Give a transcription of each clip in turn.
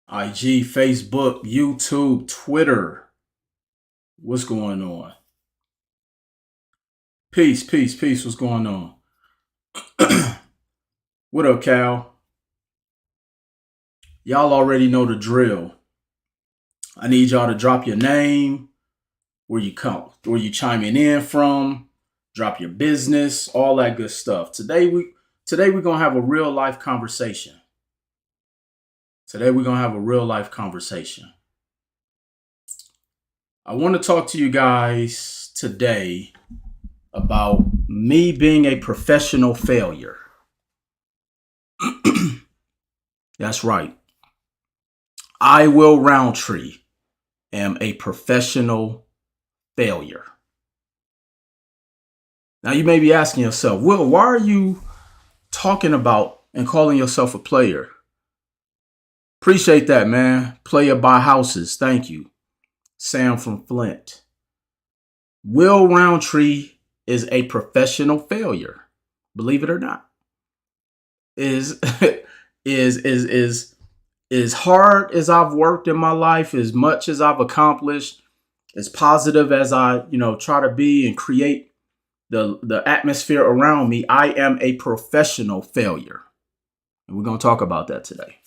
IG, Facebook, YouTube, Twitter. What's going on? Peace, peace, peace. What's going on? What up, Cal? Y'all already know the drill. I need y'all to drop your name, where you chiming in from, drop your business, all that good stuff. Today we're gonna have a real life conversation. Today we're gonna have a real life conversation. I want to talk to you guys today about me being a professional failure. That's right. I Will Roundtree am a professional failure. Now you may be asking yourself, Will, why are you talking about and calling yourself a player? Appreciate that, man. Player by houses. Thank you. Sam from Flint. Will Roundtree is a professional failure. Believe it or not. Is as hard as I've worked in my life, as much as I've accomplished, as positive as I, try to be and create the atmosphere around me, I am a professional failure. And we're going to talk about that today.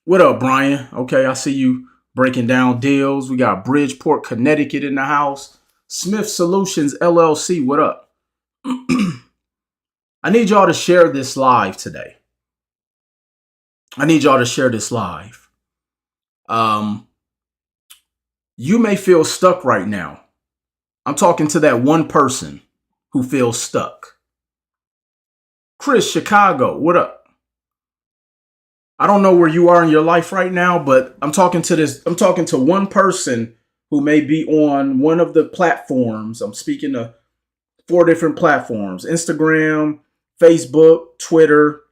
What up, Brian? Okay, I see you breaking down deals. We got Bridgeport, Connecticut in the house. Smith Solutions LLC, what up? I need y'all to share this live today. You may feel stuck right now. I'm talking to that one person who feels stuck. Chris, Chicago, what up? I don't know where you are in your life right now, but I'm talking to one person who may be on one of the platforms. I'm speaking to 4 different platforms: Instagram, Facebook, Twitter,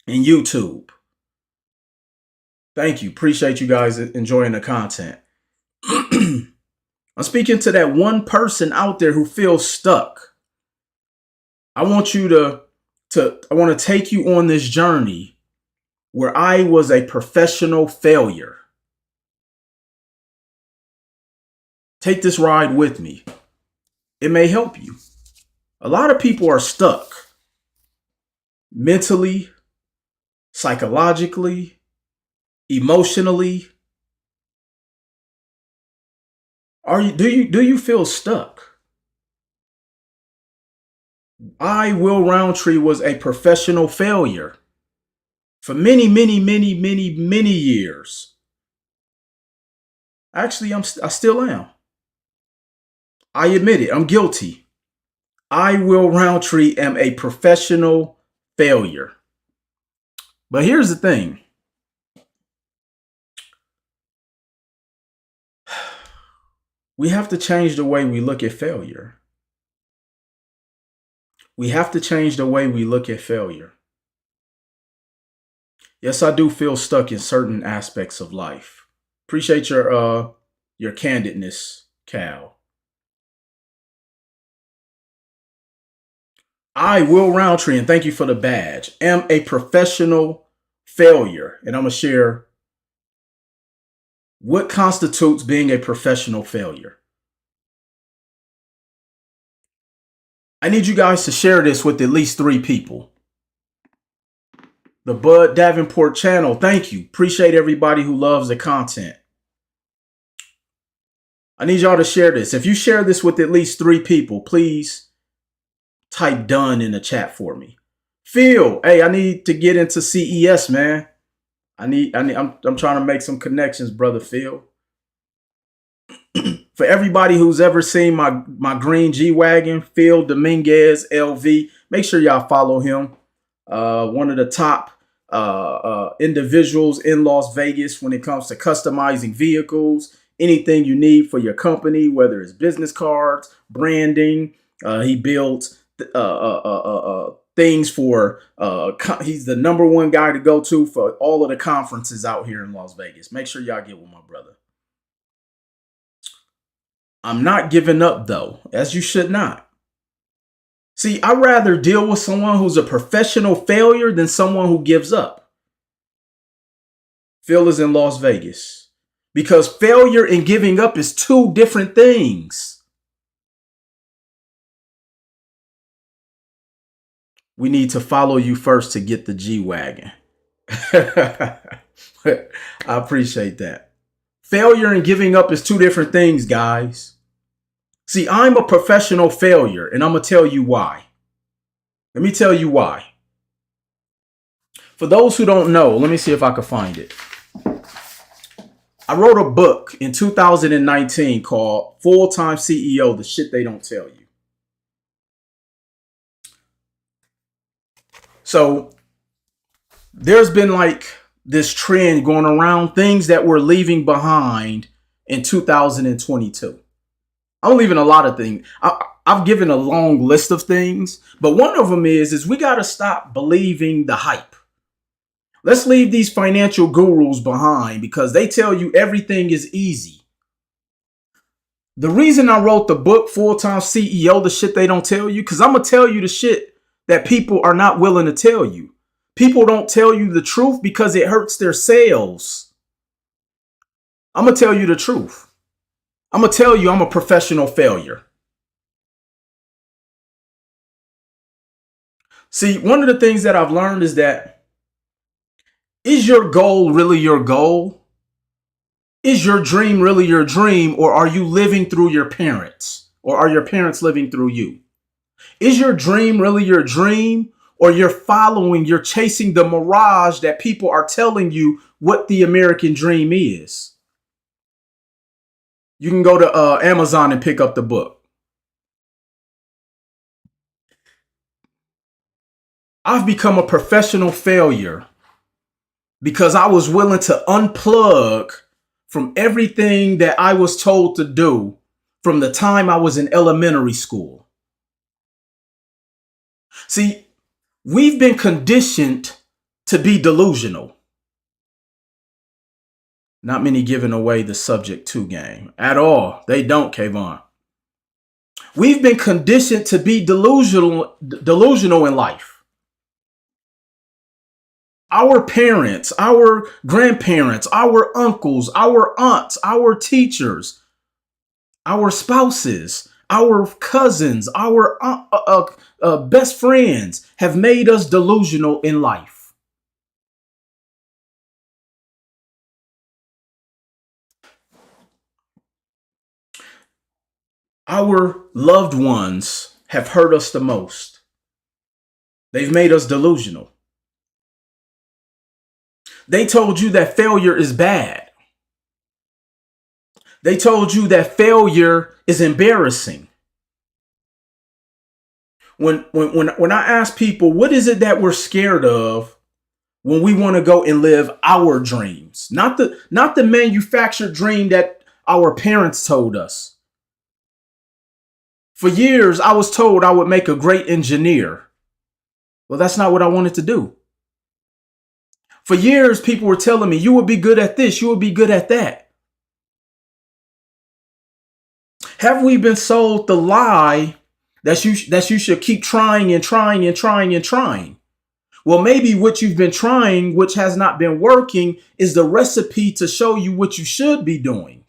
and YouTube. Thank you. Appreciate you guys enjoying the content. I'm speaking to that one person out there who feels stuck. I want to take you on this journey where I was a professional failure. Take this ride with me. It may help you. A lot of people are stuck mentally, psychologically, emotionally. Do you feel stuck? I Will Roundtree was a professional failure for many, many, many, many, many years. Actually, I still am. I admit it. I'm guilty. I Will Roundtree am a professional failure. But here's the thing. We have to change the way we look at failure. Yes, I do feel stuck in certain aspects of life. Appreciate your candidness, Cal. I Will Roundtree, and thank you for the badge, am a professional failure. And I'm going to share what constitutes being a professional failure. I need you guys to share this with at least 3 people. The Bud Davenport channel, thank you. Appreciate everybody who loves the content. I need y'all to share this. If you share this with at least 3 people, please type done in the chat for me. Phil, hey, I need to get into CES, man. I'm trying to make some connections, brother Phil. For everybody who's ever seen my green G-Wagon, Phil Dominguez LV, make sure y'all follow him. One of the top individuals in Las Vegas when it comes to customizing vehicles, anything you need for your company, whether it's business cards, branding. He builds things for, he's the number 1 guy to go to for all of the conferences out here in Las Vegas. Make sure y'all get with my brother. I'm not giving up though, as you should not. See, I'd rather deal with someone who's a professional failure than someone who gives up. Phil is in Las Vegas. Because failure and giving up is two different things. We need to follow you first to get the G-Wagon. I appreciate that. Failure and giving up is two different things, guys. See, I'm a professional failure, and I'm going to tell you why. Let me tell you why. For those who don't know, let me see if I can find it. I wrote a book in 2019 called Full-Time CEO, The Shit They Don't Tell You. So there's been like this trend going around, things that we're leaving behind in 2022. I'm leaving a lot of things. I've given a long list of things, but one of them is we got to stop believing the hype. Let's leave these financial gurus behind because they tell you everything is easy. The reason I wrote the book Full-Time CEO, The Shit They Don't Tell You, because I'm going to tell you the shit that people are not willing to tell you. People don't tell you the truth because it hurts their sales. I'm going to tell you the truth. I'm going to tell you I'm a professional failure. See, one of the things that I've learned is that, is your goal really your goal? Is your dream really your dream? Or are you living through your parents? Or are your parents living through you? Is your dream really your dream? Or you're chasing the mirage that people are telling you what the American dream is? You can go to Amazon and pick up the book. I've become a professional failure because I was willing to unplug from everything that I was told to do from the time I was in elementary school. See, we've been conditioned to be delusional. Not many giving away the subject to game at all. They don't, Kayvon. We've been conditioned to be delusional in life. Our parents, our grandparents, our uncles, our aunts, our teachers, our spouses, our cousins, our best friends have made us delusional in life. Our loved ones have hurt us the most. They've made us delusional. They told you that failure is bad. They told you that failure is embarrassing. When I ask people, what is it that we're scared of when we want to go and live our dreams? Not the manufactured dream that our parents told us. For years, I was told I would make a great engineer. Well, that's not what I wanted to do. For years, people were telling me, you will be good at this, you will be good at that. Have we been sold the lie that you should keep trying and trying and trying and trying? Well, maybe what you've been trying, which has not been working, is the recipe to show you what you should be doing.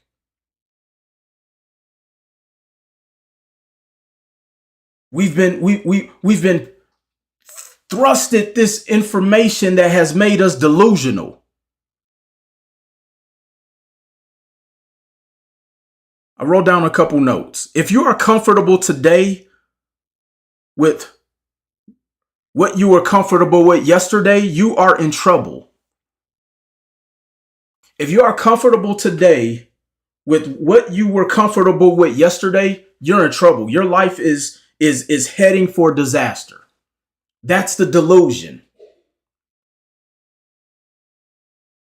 We've been thrusted this information that has made us delusional. I wrote down a couple notes. If you are comfortable today with what you were comfortable with yesterday, you are in trouble. If you are comfortable today with what you were comfortable with yesterday, you're in trouble. Your life is heading for disaster. That's the delusion.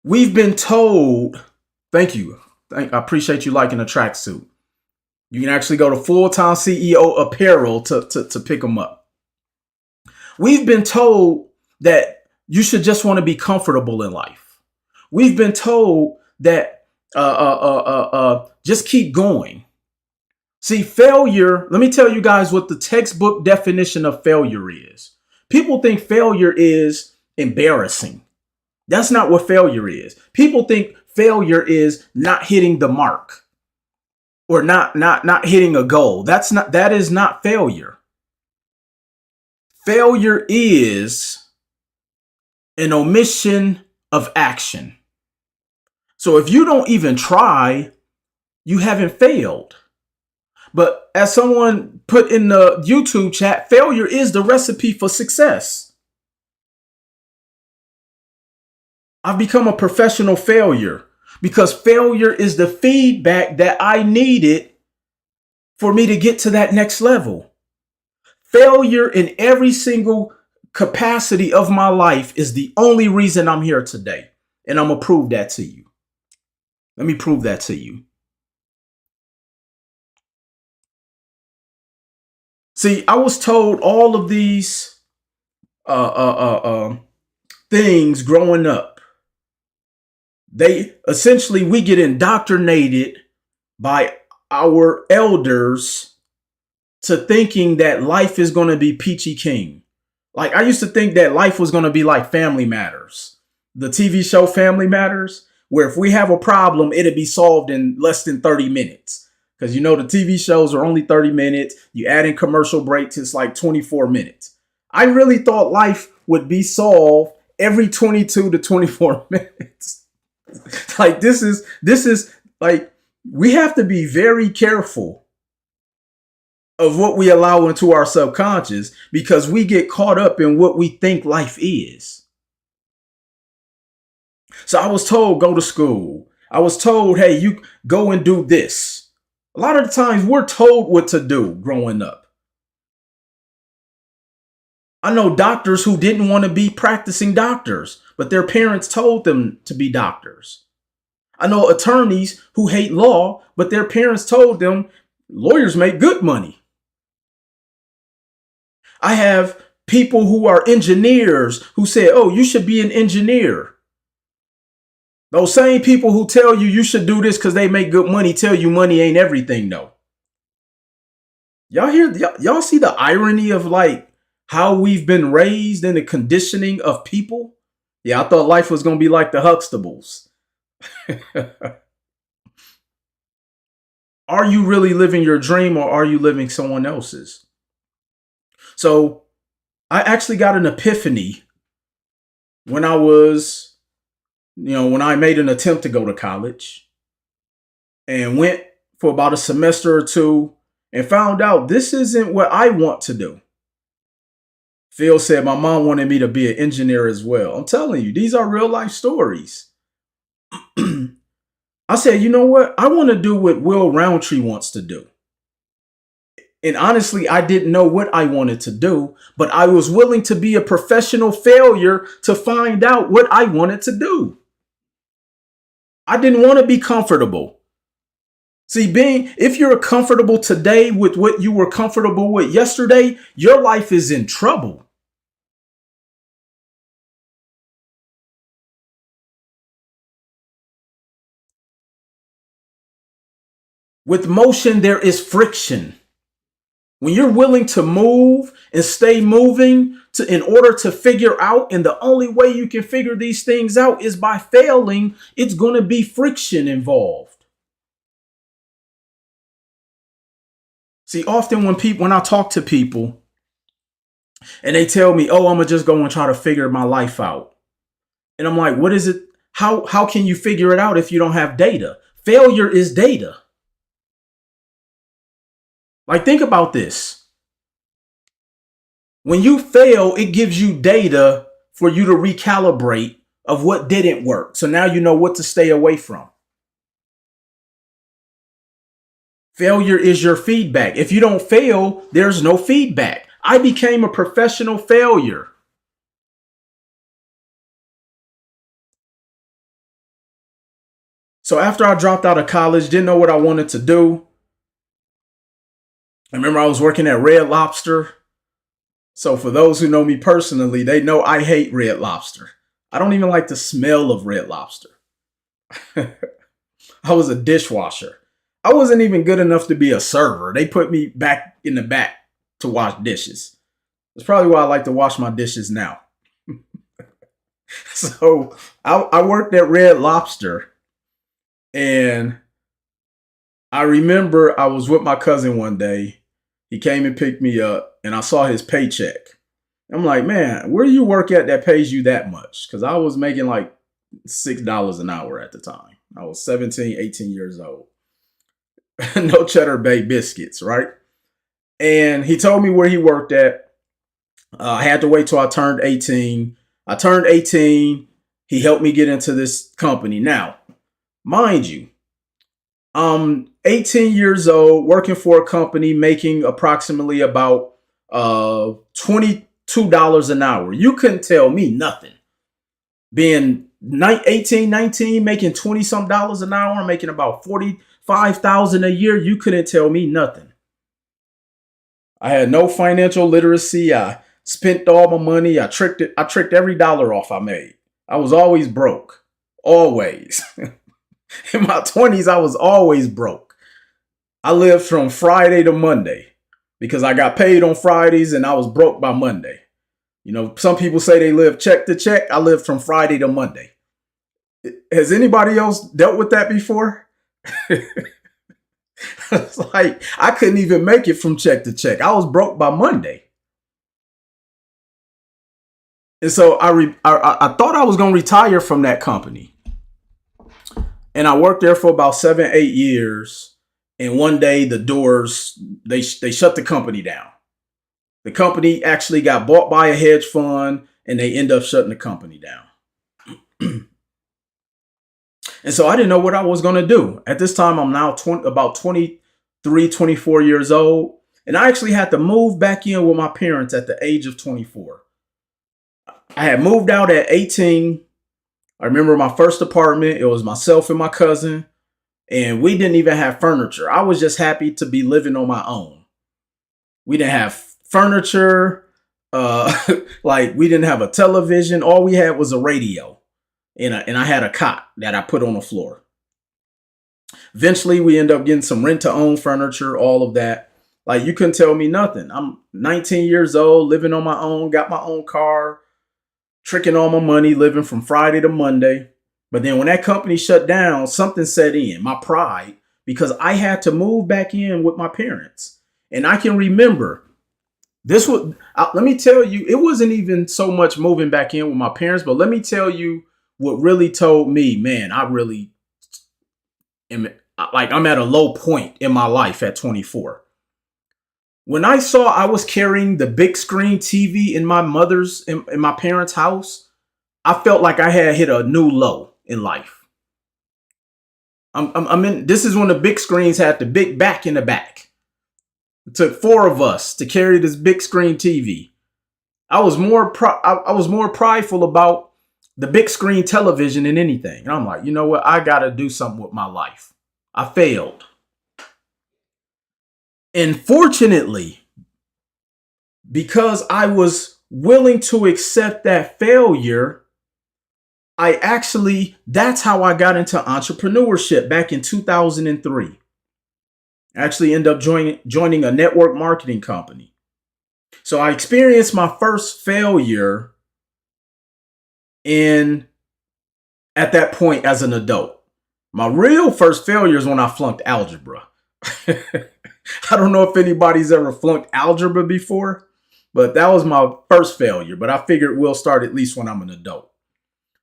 We've been told, thank you. I appreciate you liking the tracksuit. You can actually go to Full-Time CEO Apparel to pick them up. We've been told that you should just want to be comfortable in life. We've been told that just keep going. See, failure, let me tell you guys what the textbook definition of failure is. People think failure is embarrassing. That's not what failure is. People think failure is not hitting the mark or not hitting a goal. That is not failure. Failure is an omission of action. So if you don't even try, you haven't failed. But as someone put in the YouTube chat, failure is the recipe for success. I've become a professional failure because failure is the feedback that I needed for me to get to that next level. Failure in every single capacity of my life is the only reason I'm here today. And I'm going to prove that to you. Let me prove that to you. See, I was told all of these things growing up. We get indoctrinated by our elders to thinking that life is going to be peachy keen. Like I used to think that life was going to be like Family Matters, the TV show Family Matters, where if we have a problem, it'd be solved in less than 30 minutes. Because the TV shows are only 30 minutes. You add in commercial breaks, it's like 24 minutes. I really thought life would be solved every 22 to 24 minutes. Like this is like, we have to be very careful of what we allow into our subconscious because we get caught up in what we think life is. So I was told, go to school. I was told, hey, you go and do this. A lot of the times we're told what to do growing up. I know doctors who didn't want to be practicing doctors, but their parents told them to be doctors. I know attorneys who hate law, but their parents told them lawyers make good money. I have people who are engineers who say, oh, you should be an engineer. Those same people who tell you should do this because they make good money tell you money ain't everything, though. Y'all see the irony of like how we've been raised in the conditioning of people? Yeah, I thought life was going to be like the Huxtables. Are you really living your dream or are you living someone else's? So I actually got an epiphany when I was, when I made an attempt to go to college and went for about a semester or two and found out this isn't what I want to do. Phil said my mom wanted me to be an engineer as well. I'm telling you, these are real life stories. I said, you know what? I want to do what Will Roundtree wants to do. And honestly, I didn't know what I wanted to do, but I was willing to be a professional failure to find out what I wanted to do. I didn't want to be comfortable. See, if you're comfortable today with what you were comfortable with yesterday, your life is in trouble. With motion, there is friction. When you're willing to move and stay moving in order to figure out, and the only way you can figure these things out is by failing, it's going to be friction involved. See, often when I talk to people and they tell me, oh, I'm going to just go and try to figure my life out. And I'm like, what is it? How can you figure it out if you don't have data? Failure is data. Like, think about this. When you fail, it gives you data for you to recalibrate of what didn't work. So now you know what to stay away from. Failure is your feedback. If you don't fail, there's no feedback. I became a professional failure. So after I dropped out of college, didn't know what I wanted to do. I remember I was working at Red Lobster. So for those who know me personally, they know I hate Red Lobster. I don't even like the smell of Red Lobster. I was a dishwasher. I wasn't even good enough to be a server. They put me back in the back to wash dishes. That's probably why I like to wash my dishes now. So I worked at Red Lobster, and I remember I was with my cousin one day. He came and picked me up, and I saw his paycheck. I'm like, man, where do you work at that pays you that much? Because I was making like $6 an hour at the time. I was 17, 18 years old. No Cheddar Bay biscuits, right? And he told me where he worked at. I had to wait till I turned 18. I turned 18. He helped me get into this company. Now, mind you, I'm 18 years old, working for a company, making approximately about $22 an hour. You couldn't tell me nothing. Being 18, 19, making 20 some dollars an hour, making about 45,000 a year, you couldn't tell me nothing. I had no financial literacy. I spent all my money. I tricked it. I tricked every dollar off I made. I was always broke. Always. In my 20s, I was always broke. I lived from Friday to Monday because I got paid on Fridays and I was broke by Monday. You know, some people say they live check to check. I lived from Friday to Monday. Has anybody else dealt with that before? It's like I couldn't even make it from check to check. I was broke by Monday. And so I thought I was going to retire from that company. And I worked there for about 7, 8 years. And one day the doors, they shut the company down. The company actually got bought by a hedge fund and they end up shutting the company down. And so I didn't know what I was going to do. At this time, I'm now about 23, 24 years old. And I actually had to move back in with my parents at the age of 24. I had moved out at 18. I remember my first apartment. It was myself and my cousin. And we didn't even have furniture. I was just happy to be living on my own. We didn't have furniture. Like we didn't have a television. All we had was a radio. And I had a cot that I put on the floor. Eventually, we ended up getting some rent-to-own furniture, all of that. Like, you couldn't tell me nothing. I'm 19 years old, living on my own, got my own car, tricking all my money, living from Friday to Monday. But then when that company shut down, something set in, my pride, because I had to move back in with my parents. And I can remember this was, let me tell you, it wasn't even so much moving back in with my parents, but let me tell you what really told me, man, I really am like, I'm at a low point in my life at 24. When I saw I was carrying the big screen TV in in my parents' house, I felt like I had hit a new low in life. I'm in, this is when the big screens had the big back in the back. It took 4 of us to carry this big screen TV. I was more prideful about the big screen television than anything. And I'm like, you know what? I got to do something with my life. I failed. And fortunately, because I was willing to accept that failure, that's how I got into entrepreneurship back in 2003. I actually ended up joining a network marketing company. So I experienced my first failure at that point as an adult. My real first failure is when I flunked algebra. I don't know if anybody's ever flunked algebra before, but that was my first failure. But I figured we'll start at least when I'm an adult.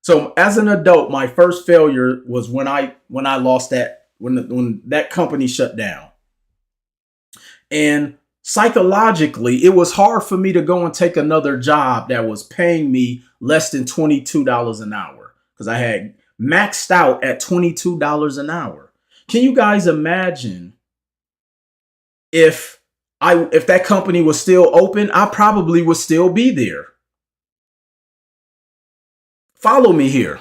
So as an adult, my first failure was when I lost when that company shut down. And psychologically, it was hard for me to go and take another job that was paying me less than $22 an hour because I had maxed out at $22 an hour. Can you guys imagine if that company was still open? I probably would still be there. Follow me here.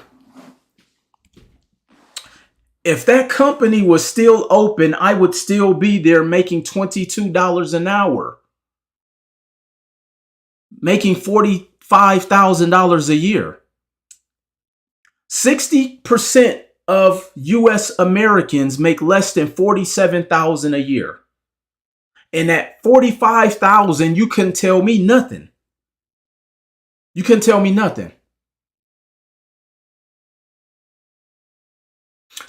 If that company was still open, I would still be there making $22 an hour, making $45,000 a year. 60% of US Americans make less than $47,000 a year. And at $45,000, you couldn't tell me nothing. You couldn't tell me nothing.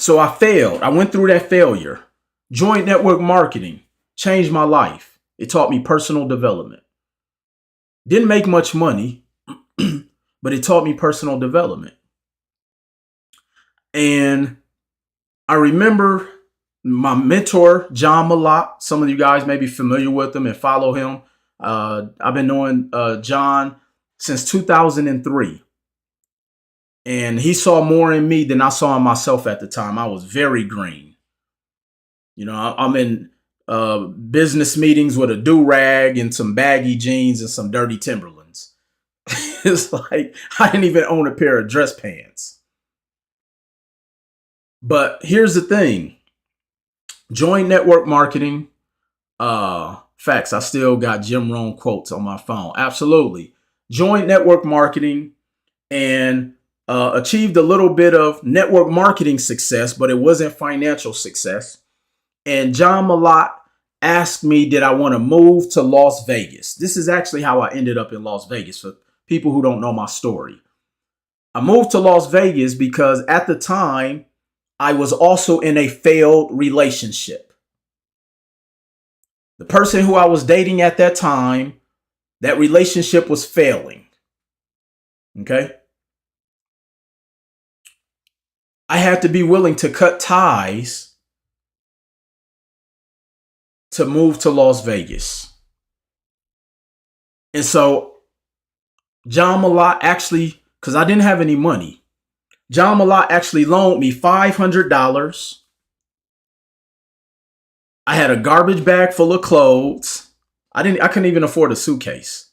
So I failed. I went through that failure. Joint network marketing changed my life. It taught me personal development. Didn't make much money, but it taught me personal development. And I remember my mentor, John Malott. Some of you guys may be familiar with him and follow him. I've been knowing John since 2003. And he saw more in me than I saw in myself at the time. I was very green. You know, I'm in business meetings with a do-rag and some baggy jeans and some dirty Timberlands. It's like I didn't even own a pair of dress pants. But here's the thing. Joint network marketing. Facts. I still got Jim Rohn quotes on my phone. Absolutely. Joint network marketing and achieved a little bit of network marketing success, but it wasn't financial success. And John Malott asked me, did I want to move to Las Vegas? This is actually how I ended up in Las Vegas for people who don't know my story. I moved to Las Vegas because at the time, I was also in a failed relationship. The person who I was dating at that time, that relationship was failing. Okay? I had to be willing to cut ties to move to Las Vegas. And so John Malott actually, because I didn't have any money, John Malott actually loaned me $500. I had a garbage bag full of clothes. I couldn't even afford a suitcase.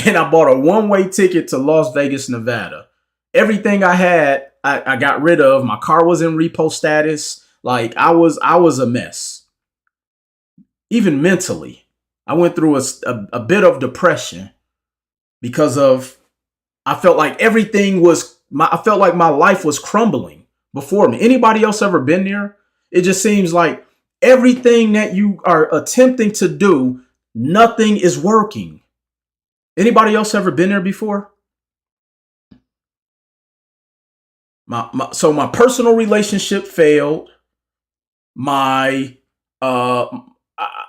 And I bought a one-way ticket to Las Vegas, Nevada. Everything I had, I got rid of. My car was in repo status. Like I was a mess. Even mentally, I went through a bit of depression because of, I felt like I felt like my life was crumbling before me. Anybody else ever been there? It just seems like everything that you are attempting to do, nothing is working. Anybody else ever been there before? So my personal relationship failed. I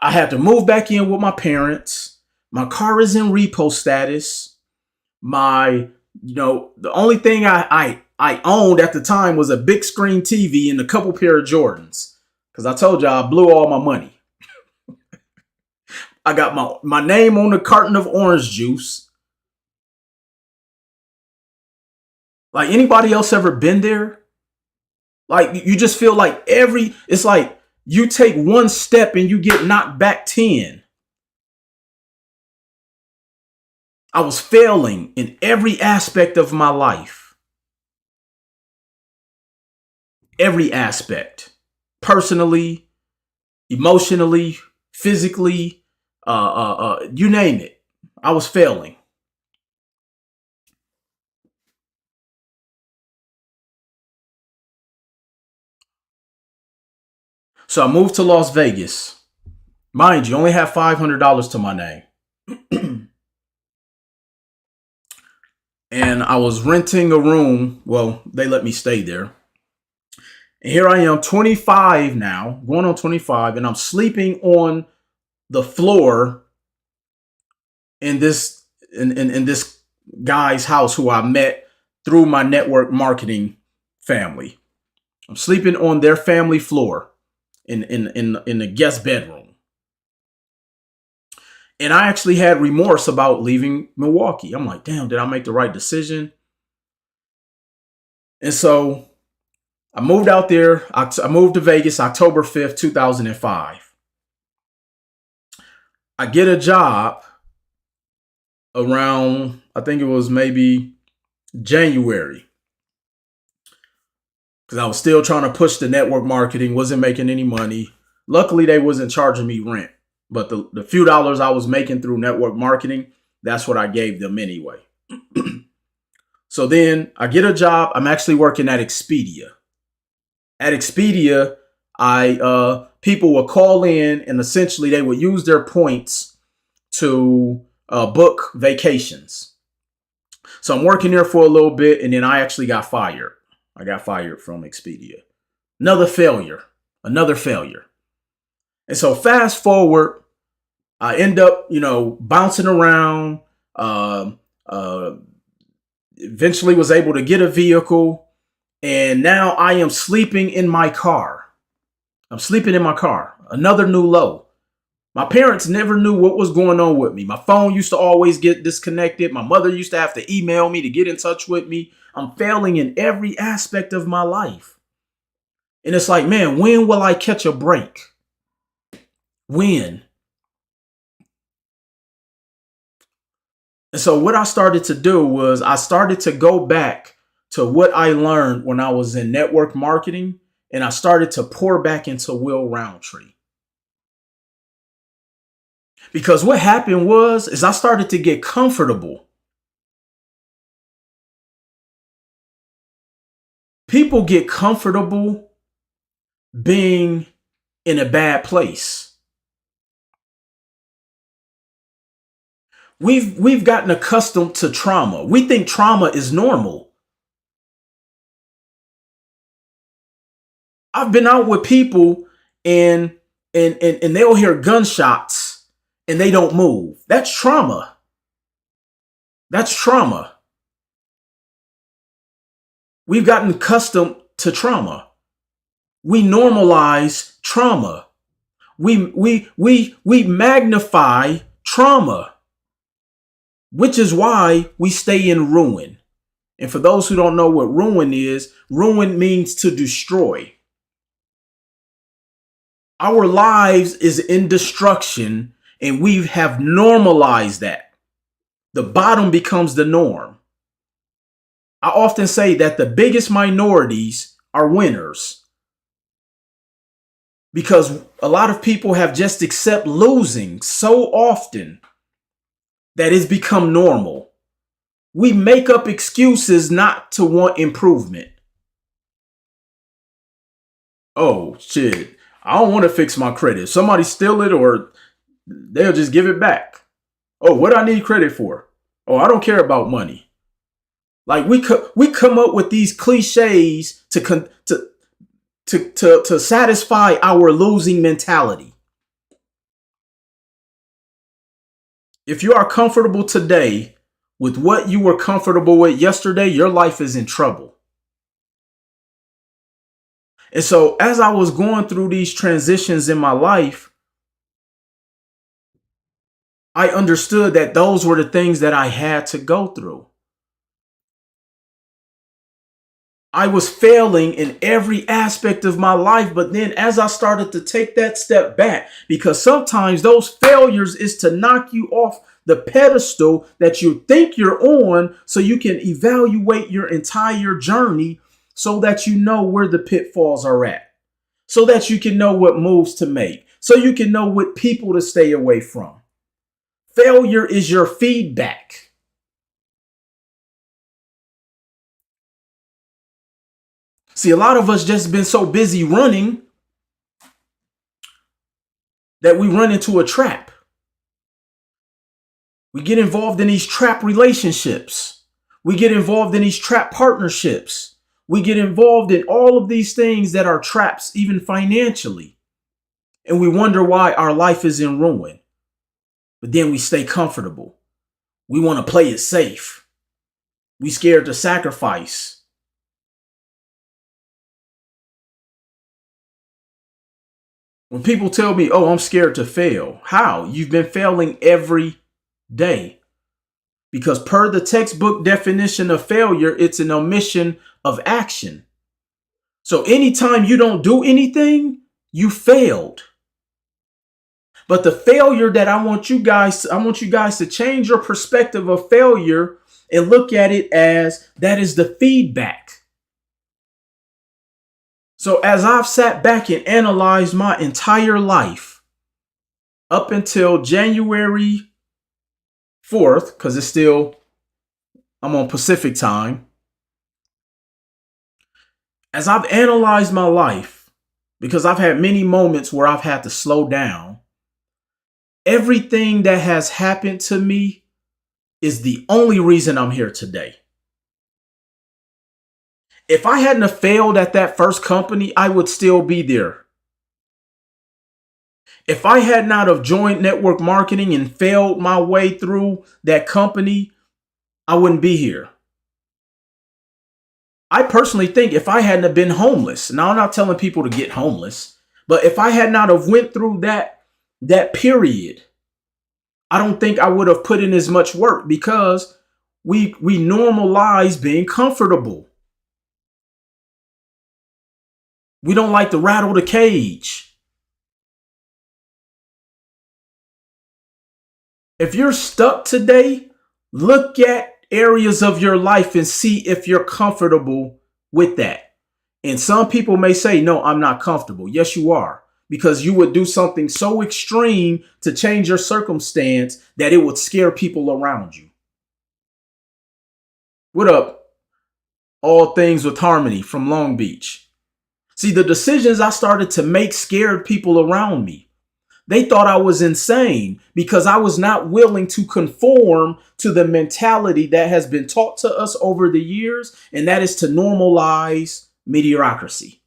had to move back in with my parents. My car is in repo status. The only thing I owned at the time was a big screen TV and a couple pair of Jordans. Because I told you I blew all my money. I got my name on a carton of orange juice. Like anybody else ever been there? Like you just feel like it's like you take one step and you get knocked back 10. I was failing in every aspect of my life. Every aspect. Personally, emotionally, physically, you name it. I was failing. So I moved to Las Vegas. Mind you, only have $500 to my name. And I was renting a room. Well, they let me stay there. And here I am, 25 now, going on 25, and I'm sleeping on the floor in this guy's house who I met through my network marketing family. I'm sleeping on their family floor in the guest bedroom. And I actually had remorse about leaving Milwaukee. I'm like, damn, did I make the right decision? And so I moved out there. I moved to Vegas October 5th, 2005. I get a job around, I think it was maybe January. Because I was still trying to push the network marketing, wasn't making any money. Luckily, they wasn't charging me rent. But the few dollars I was making through network marketing, that's what I gave them anyway. So then I get a job. I'm actually working at Expedia. At Expedia, people would call in and essentially they would use their points to book vacations. So I'm working there for a little bit and then I actually got fired. I got fired from Expedia. Another failure, another failure. And so fast forward, I end up, bouncing around. Um, uh, Eventually was able to get a vehicle, and now I am sleeping in my car. I'm sleeping in my car. Another new low. My parents never knew what was going on with me. My phone used to always get disconnected. My mother used to have to email me to get in touch with me. I'm failing in every aspect of my life. And it's like, man, when will I catch a break? When? And so what I started to do was I started to go back to what I learned when I was in network marketing, and I started to pour back into Will Roundtree. Because what happened is I started to get comfortable. People get comfortable being in a bad place. We've gotten accustomed to trauma. We think trauma is normal. I've been out with people and they'll hear gunshots and they don't move. That's trauma. That's trauma. We've gotten accustomed to trauma. We normalize trauma. We magnify trauma, which is why we stay in ruin. And for those who don't know what ruin means to destroy. Our lives is in destruction, and we have normalized that. The bottom becomes the norm. I often say that the biggest minorities are winners, because a lot of people have just accept losing so often that it's become normal. We make up excuses not to want improvement. Oh, shit. I don't want to fix my credit. Somebody steal it or they'll just give it back. Oh, what do I need credit for? Oh, I don't care about money. Like we come up with these cliches to satisfy our losing mentality. If you are comfortable today with what you were comfortable with yesterday, your life is in trouble. And so as I was going through these transitions in my life, I understood that those were the things that I had to go through. I was failing in every aspect of my life. But then as I started to take that step back, because sometimes those failures is to knock you off the pedestal that you think you're on, so you can evaluate your entire journey, so that you know where the pitfalls are at, so that you can know what moves to make, so you can know what people to stay away from. Failure is your feedback. See, a lot of us just been so busy running that we run into a trap. We get involved in these trap relationships. We get involved in these trap partnerships. We get involved in all of these things that are traps, even financially. And we wonder why our life is in ruin. But then we stay comfortable. We want to play it safe. We scared to sacrifice. When people tell me, oh, I'm scared to fail. How? You've been failing every day. Because per the textbook definition of failure, it's an omission of action. So anytime you don't do anything, you failed. But the failure that I want you guys to change your perspective of failure and look at it as that is the feedback. So as I've sat back and analyzed my entire life up until January 4th, because I'm on Pacific time. As I've analyzed my life, because I've had many moments where I've had to slow down, everything that has happened to me is the only reason I'm here today. If I hadn't have failed at that first company, I would still be there. If I had not have joined network marketing and failed my way through that company, I wouldn't be here. I personally think if I hadn't have been homeless, now I'm not telling people to get homeless, but if I had not have went through that period, I don't think I would have put in as much work, because we normalize being comfortable. We don't like to rattle the cage. If you're stuck today, look at areas of your life and see if you're comfortable with that. And some people may say, no, I'm not comfortable. Yes, you are, because you would do something so extreme to change your circumstance that it would scare people around you. What up? All Things with Harmony from Long Beach. See, the decisions I started to make scared people around me. They thought I was insane because I was not willing to conform to the mentality that has been taught to us over the years, and that is to normalize mediocrity.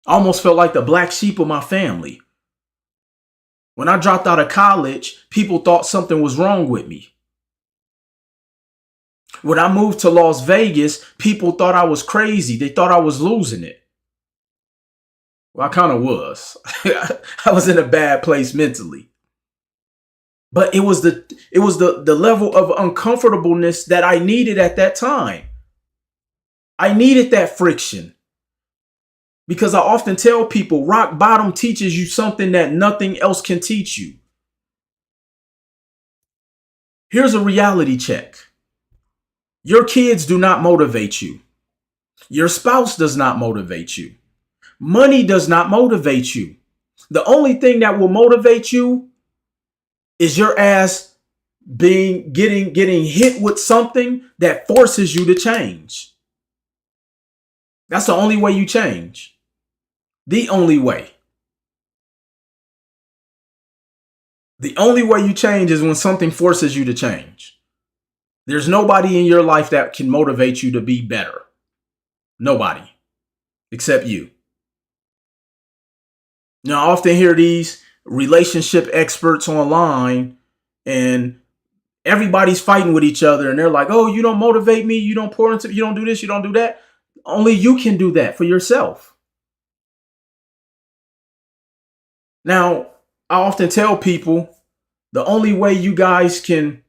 I almost felt like the black sheep of my family. When I dropped out of college, people thought something was wrong with me. When I moved to Las Vegas, people thought I was crazy. They thought I was losing it. Well, I kind of was. I was in a bad place mentally. But it was the level of uncomfortableness that I needed at that time. I needed that friction. Because I often tell people rock bottom teaches you something that nothing else can teach you. Here's a reality check. Your kids do not motivate you. Your spouse does not motivate you. Money does not motivate you. The only thing that will motivate you is your ass getting hit with something that forces you to change. That's the only way you change. The only way. The only way you change is when something forces you to change. There's nobody in your life that can motivate you to be better. Nobody. Except you. Now, I often hear these relationship experts online and everybody's fighting with each other and they're like, oh, you don't motivate me. You don't pour into, you don't do this, you don't do that. Only you can do that for yourself. Now, I often tell people the only way you guys can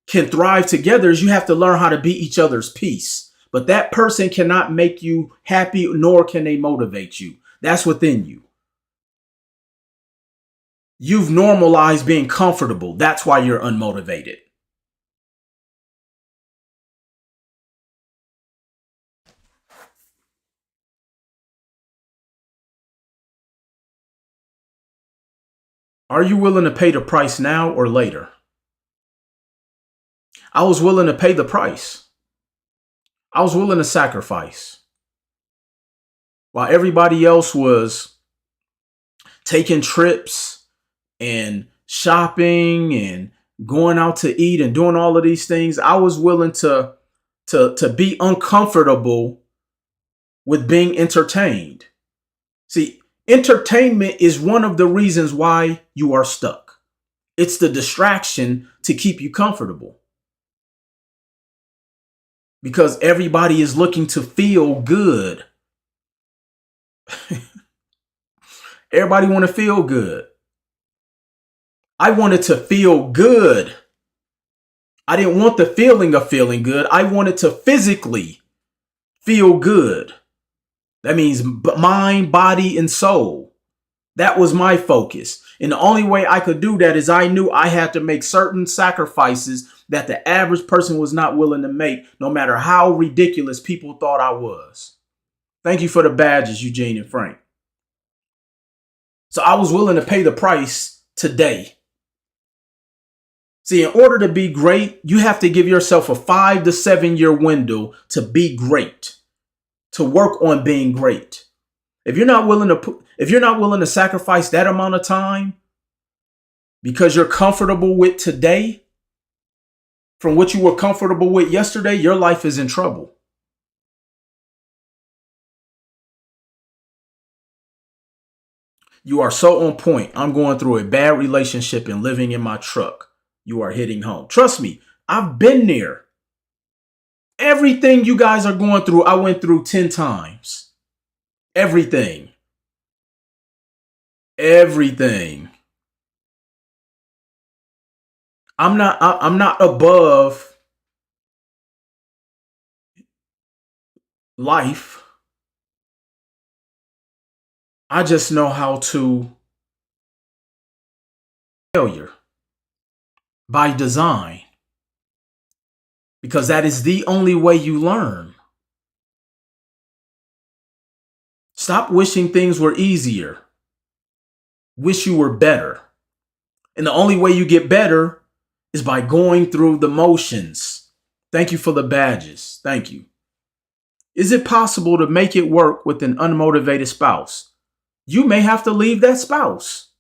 thrive together is you have to learn how to be each other's peace. But that person cannot make you happy, nor can they motivate you. That's within you. You've normalized being comfortable. That's why you're unmotivated. Are you willing to pay the price now or later? I was willing to pay the price. I was willing to sacrifice. While everybody else was taking trips and shopping and going out to eat and doing all of these things, I was willing to be uncomfortable with being entertained. See, entertainment is one of the reasons why you are stuck. It's the distraction to keep you comfortable. Because everybody is looking to feel good. Everybody want to feel good. I wanted to feel good. I didn't want the feeling of feeling good. I wanted to physically feel good. That means mind, body, and soul. That was my focus. And the only way I could do that is I knew I had to make certain sacrifices that the average person was not willing to make, no matter how ridiculous people thought I was. Thank you for the badges, Eugene and Frank. So I was willing to pay the price today. See, in order to be great, you have to give yourself a 5 to 7 year window to be great, to work on being great. If you're not willing to sacrifice that amount of time because you're comfortable with today from what you were comfortable with yesterday, your life is in trouble. You are so on point. I'm going through a bad relationship and living in my truck. You are hitting home. Trust me, I've been there. Everything you guys are going through, I went through 10 times. Everything. Everything. I'm not above life. I just know how to failure by design, because that is the only way you learn. Stop wishing things were easier. Wish you were better. And the only way you get better is by going through the motions. Thank you for the badges. Thank you. Is it possible to make it work with an unmotivated spouse? You may have to leave that spouse,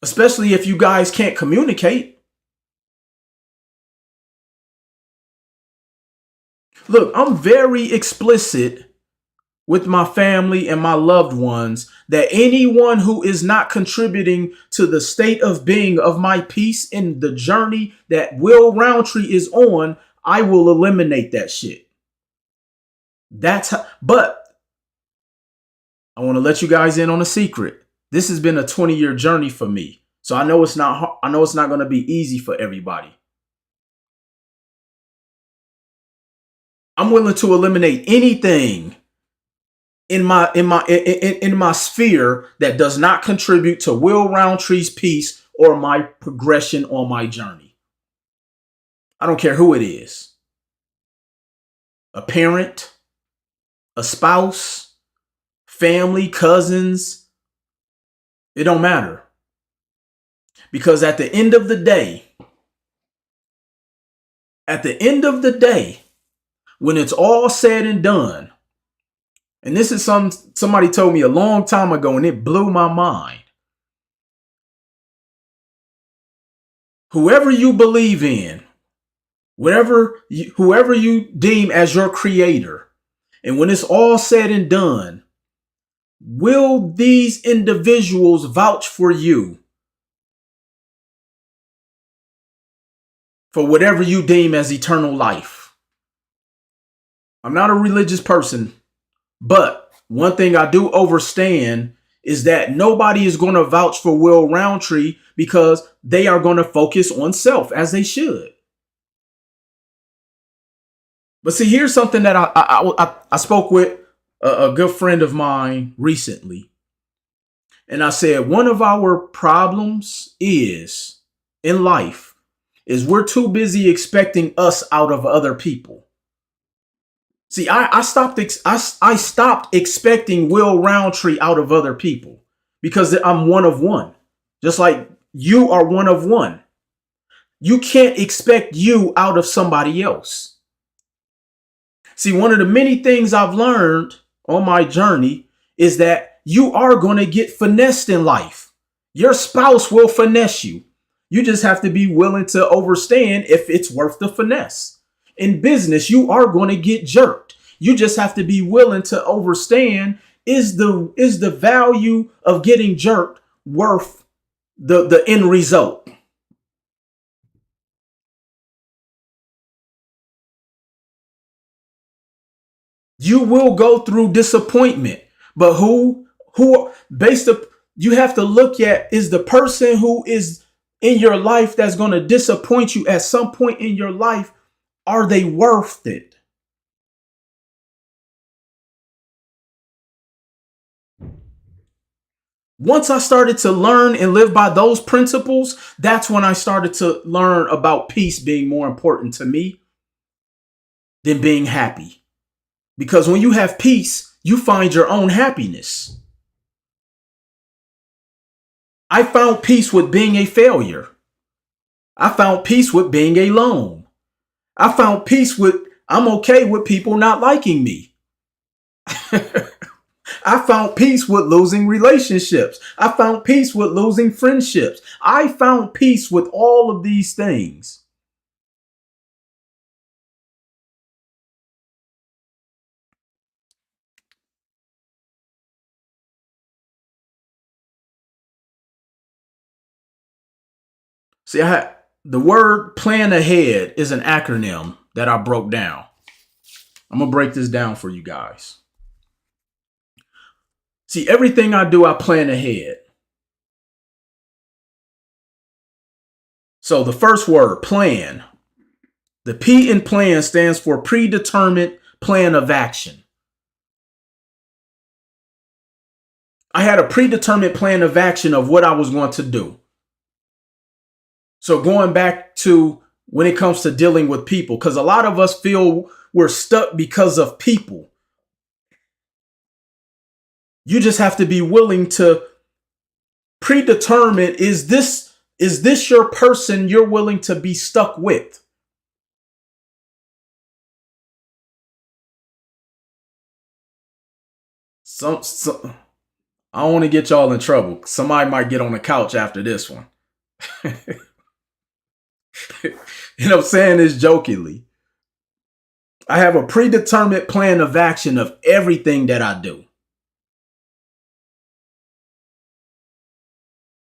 especially if you guys can't communicate. Look, I'm very explicit with my family and my loved ones that anyone who is not contributing to the state of being of my peace in the journey that Will Roundtree is on, I will eliminate that shit. That's how, but I want to let you guys in on a secret. This has been a 20-year journey for me. So I know it's not going to be easy for everybody. I'm willing to eliminate anything in my sphere that does not contribute to Will Roundtree's peace or my progression on my journey. I don't care who it is. A parent, a spouse, family, cousins. It don't matter. Because at the end of the day, when it's all said and done, and this is somebody told me a long time ago and it blew my mind. Whoever you believe in, whoever you deem as your creator, and when it's all said and done, will these individuals vouch for you for whatever you deem as eternal life? I'm not a religious person, but one thing I do understand is that nobody is going to vouch for Will Roundtree because they are going to focus on self, as they should. But see, here's something that I spoke with a good friend of mine recently. And I said, one of our problems is in life is we're too busy expecting us out of other people. See, I stopped expecting Will Roundtree out of other people because I'm one of one, just like you are one of one. You can't expect you out of somebody else. See, one of the many things I've learned on my journey is that you are going to get finessed in life. Your spouse will finesse you. You just have to be willing to understand if it's worth the finesse. In business, you are going to get jerked. You just have to be willing to understand, is the value of getting jerked worth the end result? You will go through disappointment, but who based up, you have to look at, is the person who is in your life that's going to disappoint you at some point in your life, are they worth it? Once I started to learn and live by those principles, that's when I started to learn about peace being more important to me than being happy. Because when you have peace, you find your own happiness. I found peace with being a failure. I found peace with being alone. I found peace with, I'm okay with people not liking me. I found peace with losing relationships. I found peace with losing friendships. I found peace with all of these things. See, the word plan ahead is an acronym that I broke down. I'm going to break this down for you guys. See, everything I do, I plan ahead. So the first word, plan. The P in plan stands for predetermined plan of action. I had a predetermined plan of action of what I was going to do. So going back to when it comes to dealing with people, because a lot of us feel we're stuck because of people. You just have to be willing to predetermine, is this your person you're willing to be stuck with? So I don't want to get y'all in trouble. Somebody might get on the couch after this one. You know what I'm saying this jokingly. I have a predetermined plan of action of everything that I do.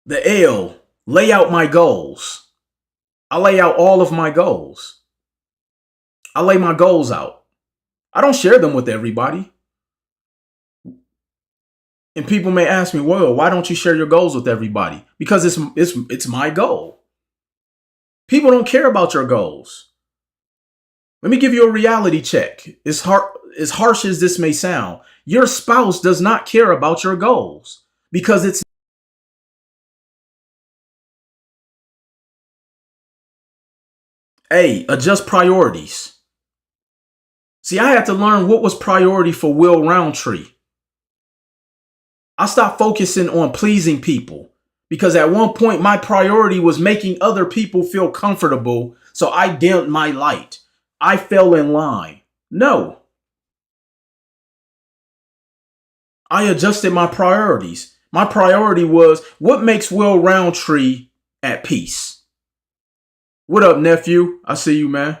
The L, lay out my goals. I lay out all of my goals. I lay my goals out. I don't share them with everybody. And people may ask me, well, why don't you share your goals with everybody? Because it's my goal. People don't care about your goals. Let me give you a reality check. As harsh as this may sound, your spouse does not care about your goals because it's adjust priorities. See, I had to learn what was priority for Will Roundtree. I stopped focusing on pleasing people because at one point my priority was making other people feel comfortable. So I dimmed my light. I fell in line. No. I adjusted my priorities. My priority was what makes Will Roundtree at peace. What up, nephew? I see you, man.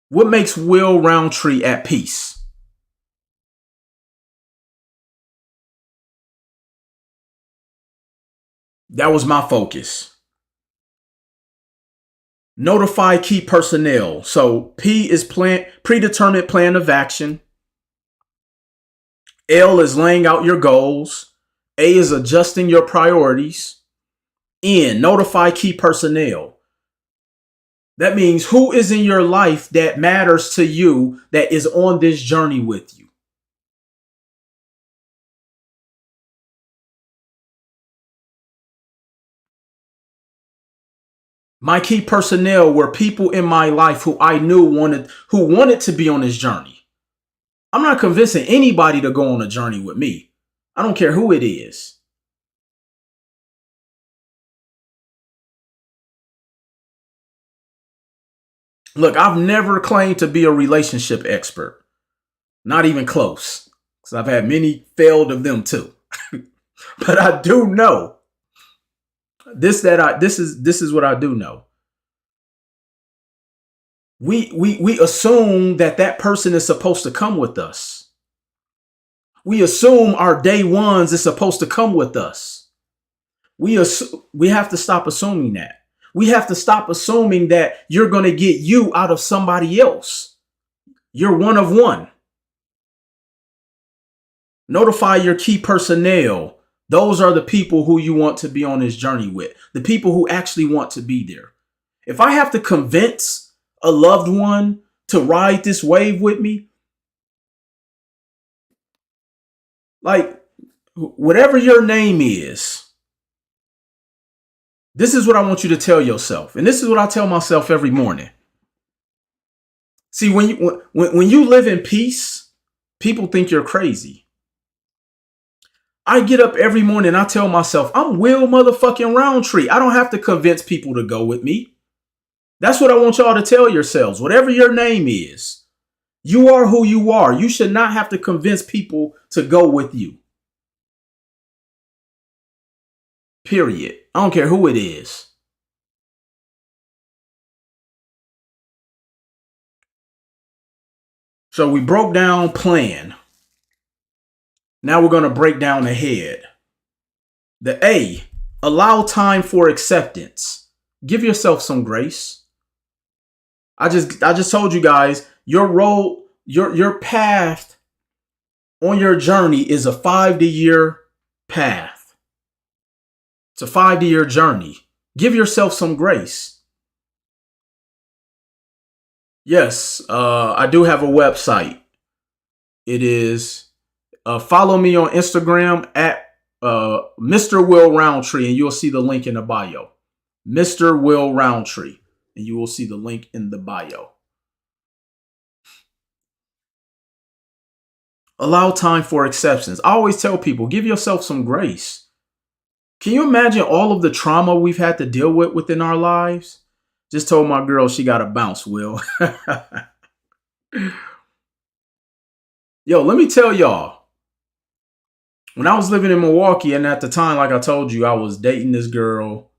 What makes Will Roundtree at peace? That was my focus. Notify key personnel. So P is predetermined plan of action. L is laying out your goals. A is adjusting your priorities. N, notify key personnel. That means who is in your life that matters to you that is on this journey with you. My key personnel were people in my life who I knew wanted to be on this journey. I'm not convincing anybody to go on a journey with me. I don't care who it is. Look, I've never claimed to be a relationship expert. Not even close. Because I've had many failed of them too. But I do know this is what I do know. We assume that person is supposed to come with us. We assume our day ones is supposed to come with us. We have to stop assuming that. We have to stop assuming that you're going to get you out of somebody else. You're one of one. Notify your key personnel. Those are the people who you want to be on this journey with. The people who actually want to be there. If I have to convince a loved one to ride this wave with me, like whatever your name is, this is what I want you to tell yourself. And this is what I tell myself every morning. See, when you live in peace, people think you're crazy. I get up every morning and I tell myself, I'm Will motherfucking Roundtree. I don't have to convince people to go with me. That's what I want y'all to tell yourselves. Whatever your name is, you are who you are. You should not have to convince people to go with you. Period. I don't care who it is. So we broke down plan. Now we're going to break down the head. The A, Allow time for acceptance. Give yourself some grace. I just told you guys, your road, your path on your journey is a 5-year path. It's a 5-year journey. Give yourself some grace. Yes, I do have a website. It is follow me on Instagram at Mr. Will Roundtree, and you'll see the link in the bio. Mr. Will Roundtree, and you will see the link in the bio. Allow time for exceptions. I always tell people, give yourself some grace. Can you imagine all of the trauma we've had to deal with within our lives? Just told my girl she got to bounce, Will. Yo, let me tell y'all. When I was living in Milwaukee, and at the time, like I told you, I was dating this girl,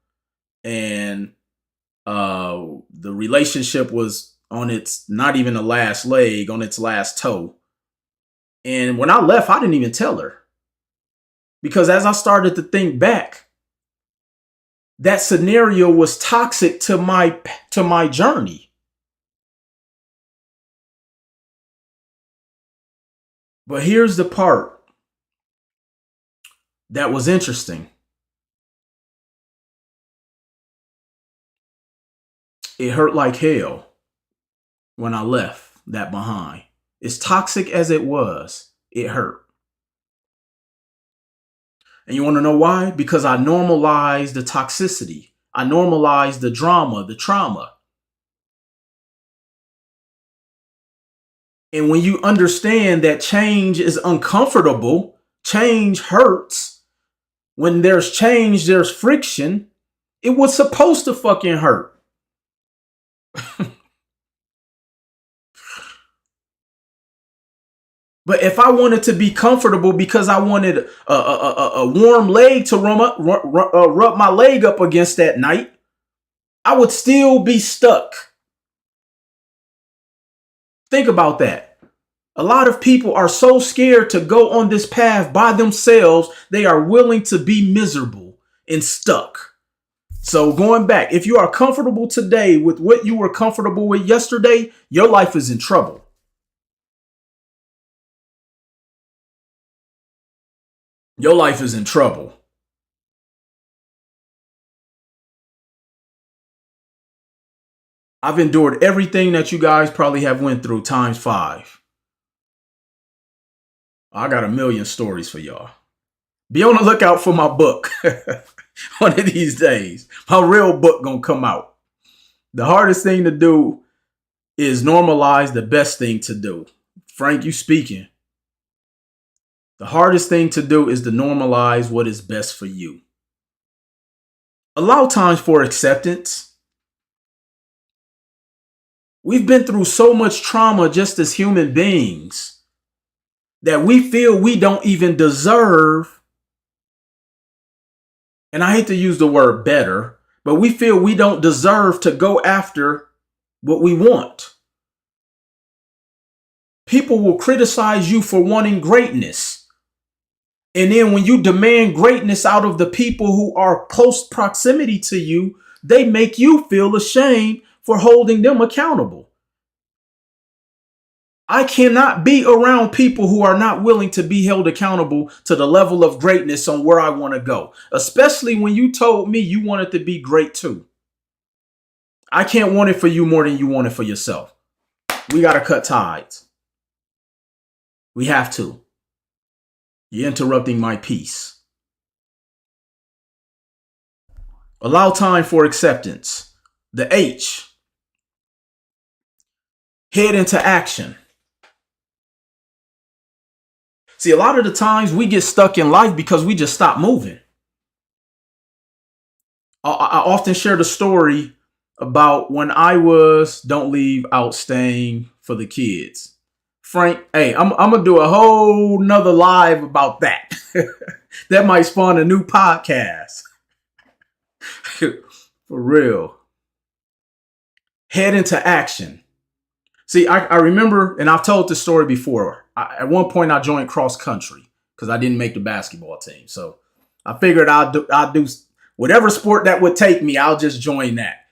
and the relationship was on its, not even the last leg, on its last toe. And when I left, I didn't even tell her. Because as I started to think back, that scenario was toxic to my journey. But here's the part that was interesting. It hurt like hell when I left that behind. As toxic as it was, it hurt. And you want to know why? Because I normalized the toxicity. I normalized the drama, the trauma. And when you understand that change is uncomfortable, change hurts. When there's change, there's friction. It was supposed to fucking hurt. But if I wanted to be comfortable because I wanted a warm leg to rub my leg up against that night, I would still be stuck. Think about that. A lot of people are so scared to go on this path by themselves, they are willing to be miserable and stuck. So going back, if you are comfortable today with what you were comfortable with yesterday, your life is in trouble. Your life is in trouble. I've endured everything that you guys probably have went through times 5. I got a million stories for y'all. Be on the lookout for my book. One of these days, my real book gonna come out. The hardest thing to do is normalize the best thing to do. Frank, you speaking. The hardest thing to do is to normalize what is best for you. Allow time for acceptance. We've been through so much trauma just as human beings that we feel we don't even deserve. And I hate to use the word better, but we feel we don't deserve to go after what we want. People will criticize you for wanting greatness. And then when you demand greatness out of the people who are close proximity to you, they make you feel ashamed for holding them accountable. I cannot be around people who are not willing to be held accountable to the level of greatness on where I want to go, especially when you told me you wanted to be great too. I can't want it for you more than you want it for yourself. We got to cut ties. We have to. You're interrupting my peace. Allow time for acceptance. The H. Head into action. See, a lot of the times we get stuck in life because we just stop moving. I often share the story about when I was, don't leave out staying for the kids. Frank, hey, I'm going to do a whole nother live about that. That might spawn a new podcast. For real. Head into action. See, I remember, and I've told this story before. At one point, I joined cross country because I didn't make the basketball team. So I figured I'd do Whatever sport that would take me, I'll just join that.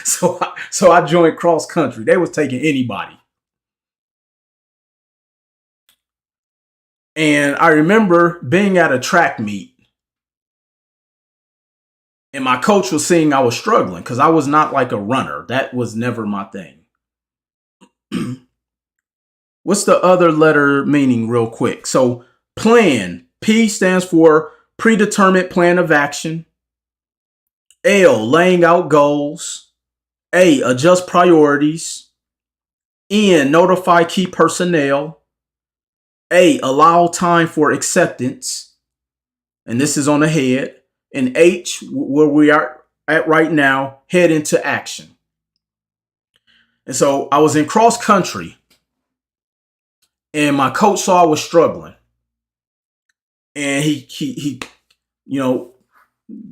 so I joined cross country. They was taking anybody. And I remember being at a track meet, and my coach was seeing I was struggling because I was not like a runner. That was never my thing. What's the other letter meaning real quick? So plan, P stands for predetermined plan of action. L, laying out goals. A, adjust priorities. N, notify key personnel. A, allow time for acceptance. And this is on the head. And H, where we are at right now, head into action. And so I was in cross country, and my coach saw I was struggling. And he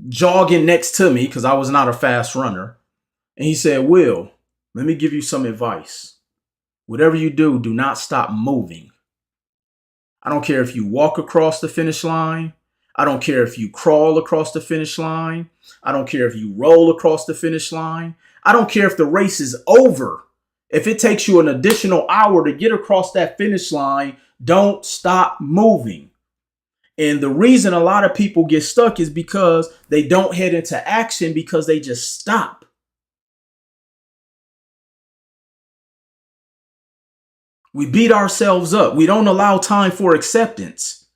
jogging next to me because I was not a fast runner. And he said, Will, let me give you some advice. Whatever you do, do not stop moving. I don't care if you walk across the finish line. I don't care if you crawl across the finish line. I don't care if you roll across the finish line. I don't care if the race is over. If it takes you an additional hour to get across that finish line, don't stop moving. And the reason a lot of people get stuck is because they don't head into action because they just stop. We beat ourselves up. We don't allow time for acceptance.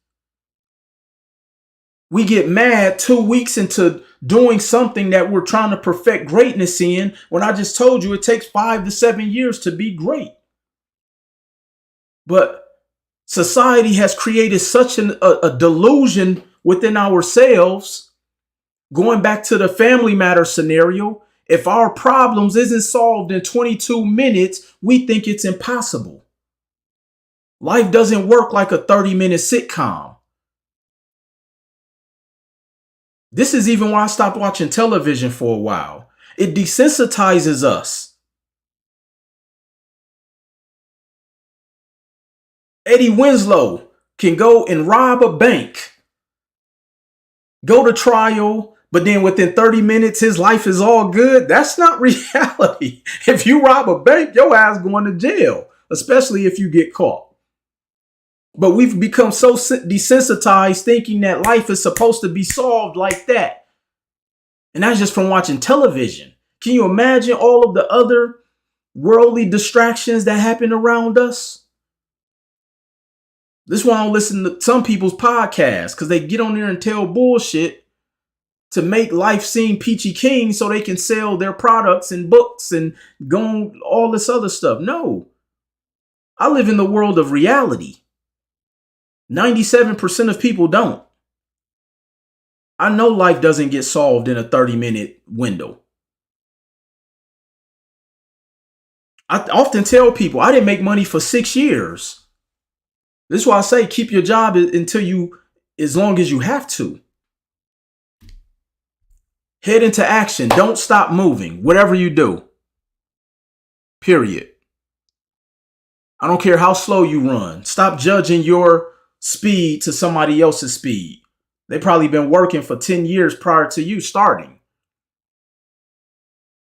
We get mad 2 weeks into doing something that we're trying to perfect greatness in, when I just told you it takes 5 to 7 years to be great. But society has created such a delusion within ourselves. Going back to the Family Matters scenario, if our problems isn't solved in 22 minutes, we think it's impossible. Life doesn't work like a 30-minute sitcom. This is even why I stopped watching television for a while. It desensitizes us. Eddie Winslow can go and rob a bank, go to trial, but then within 30 minutes, his life is all good. That's not reality. If you rob a bank, your ass going to jail, especially if you get caught. But we've become so desensitized thinking that life is supposed to be solved like that. And that's just from watching television. Can you imagine all of the other worldly distractions that happen around us? This is why I don't listen to some people's podcasts, because they get on there and tell bullshit to make life seem peachy keen so they can sell their products and books and go on all this other stuff. No. I live in the world of reality. 97% of people don't. I know life doesn't get solved in a 30-minute window. I often tell people I didn't make money for 6 years. This is why I say keep your job as long as you have to. Head into action. Don't stop moving, whatever you do. Period. I don't care how slow you run. Stop judging your speed to somebody else's speed. They probably been working for 10 years prior to you starting.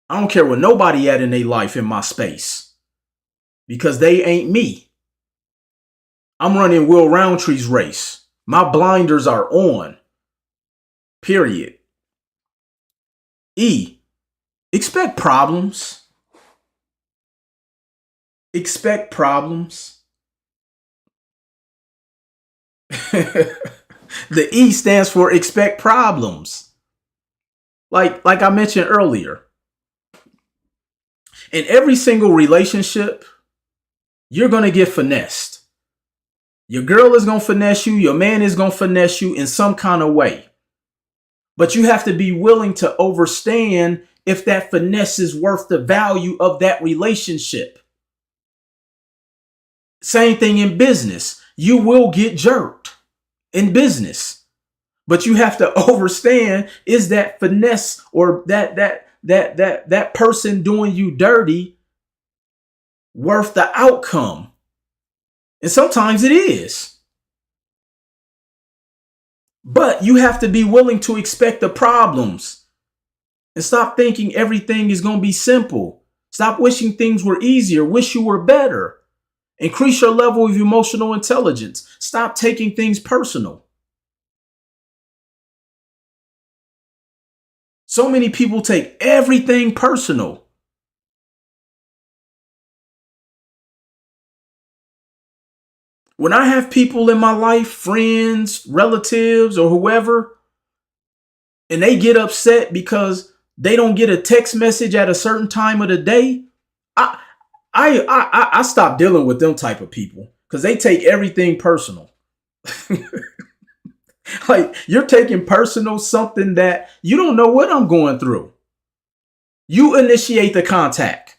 I don't care what nobody at in their life in my space, because they ain't me. I'm running Will Roundtree's race. My blinders are on. Period. E, expect problems. Expect problems. The E stands for expect problems. Like I mentioned earlier, in every single relationship, you're going to get finessed. Your girl is going to finesse you. Your man is going to finesse you in some kind of way. But you have to be willing to understand if that finesse is worth the value of that relationship. Same thing in business. You will get jerked in business, but you have to understand, is that finesse or that person doing you dirty worth the outcome? And sometimes it is. But you have to be willing to expect the problems and stop thinking everything is going to be simple. Stop wishing things were easier. Wish you were better. Increase your level of emotional intelligence. Stop taking things personal. So many people take everything personal. When I have people in my life, friends, relatives, or whoever, and they get upset because they don't get a text message at a certain time of the day, I stop dealing with them type of people because they take everything personal. Like, you're taking personal something that you don't know what I'm going through. You initiate the contact.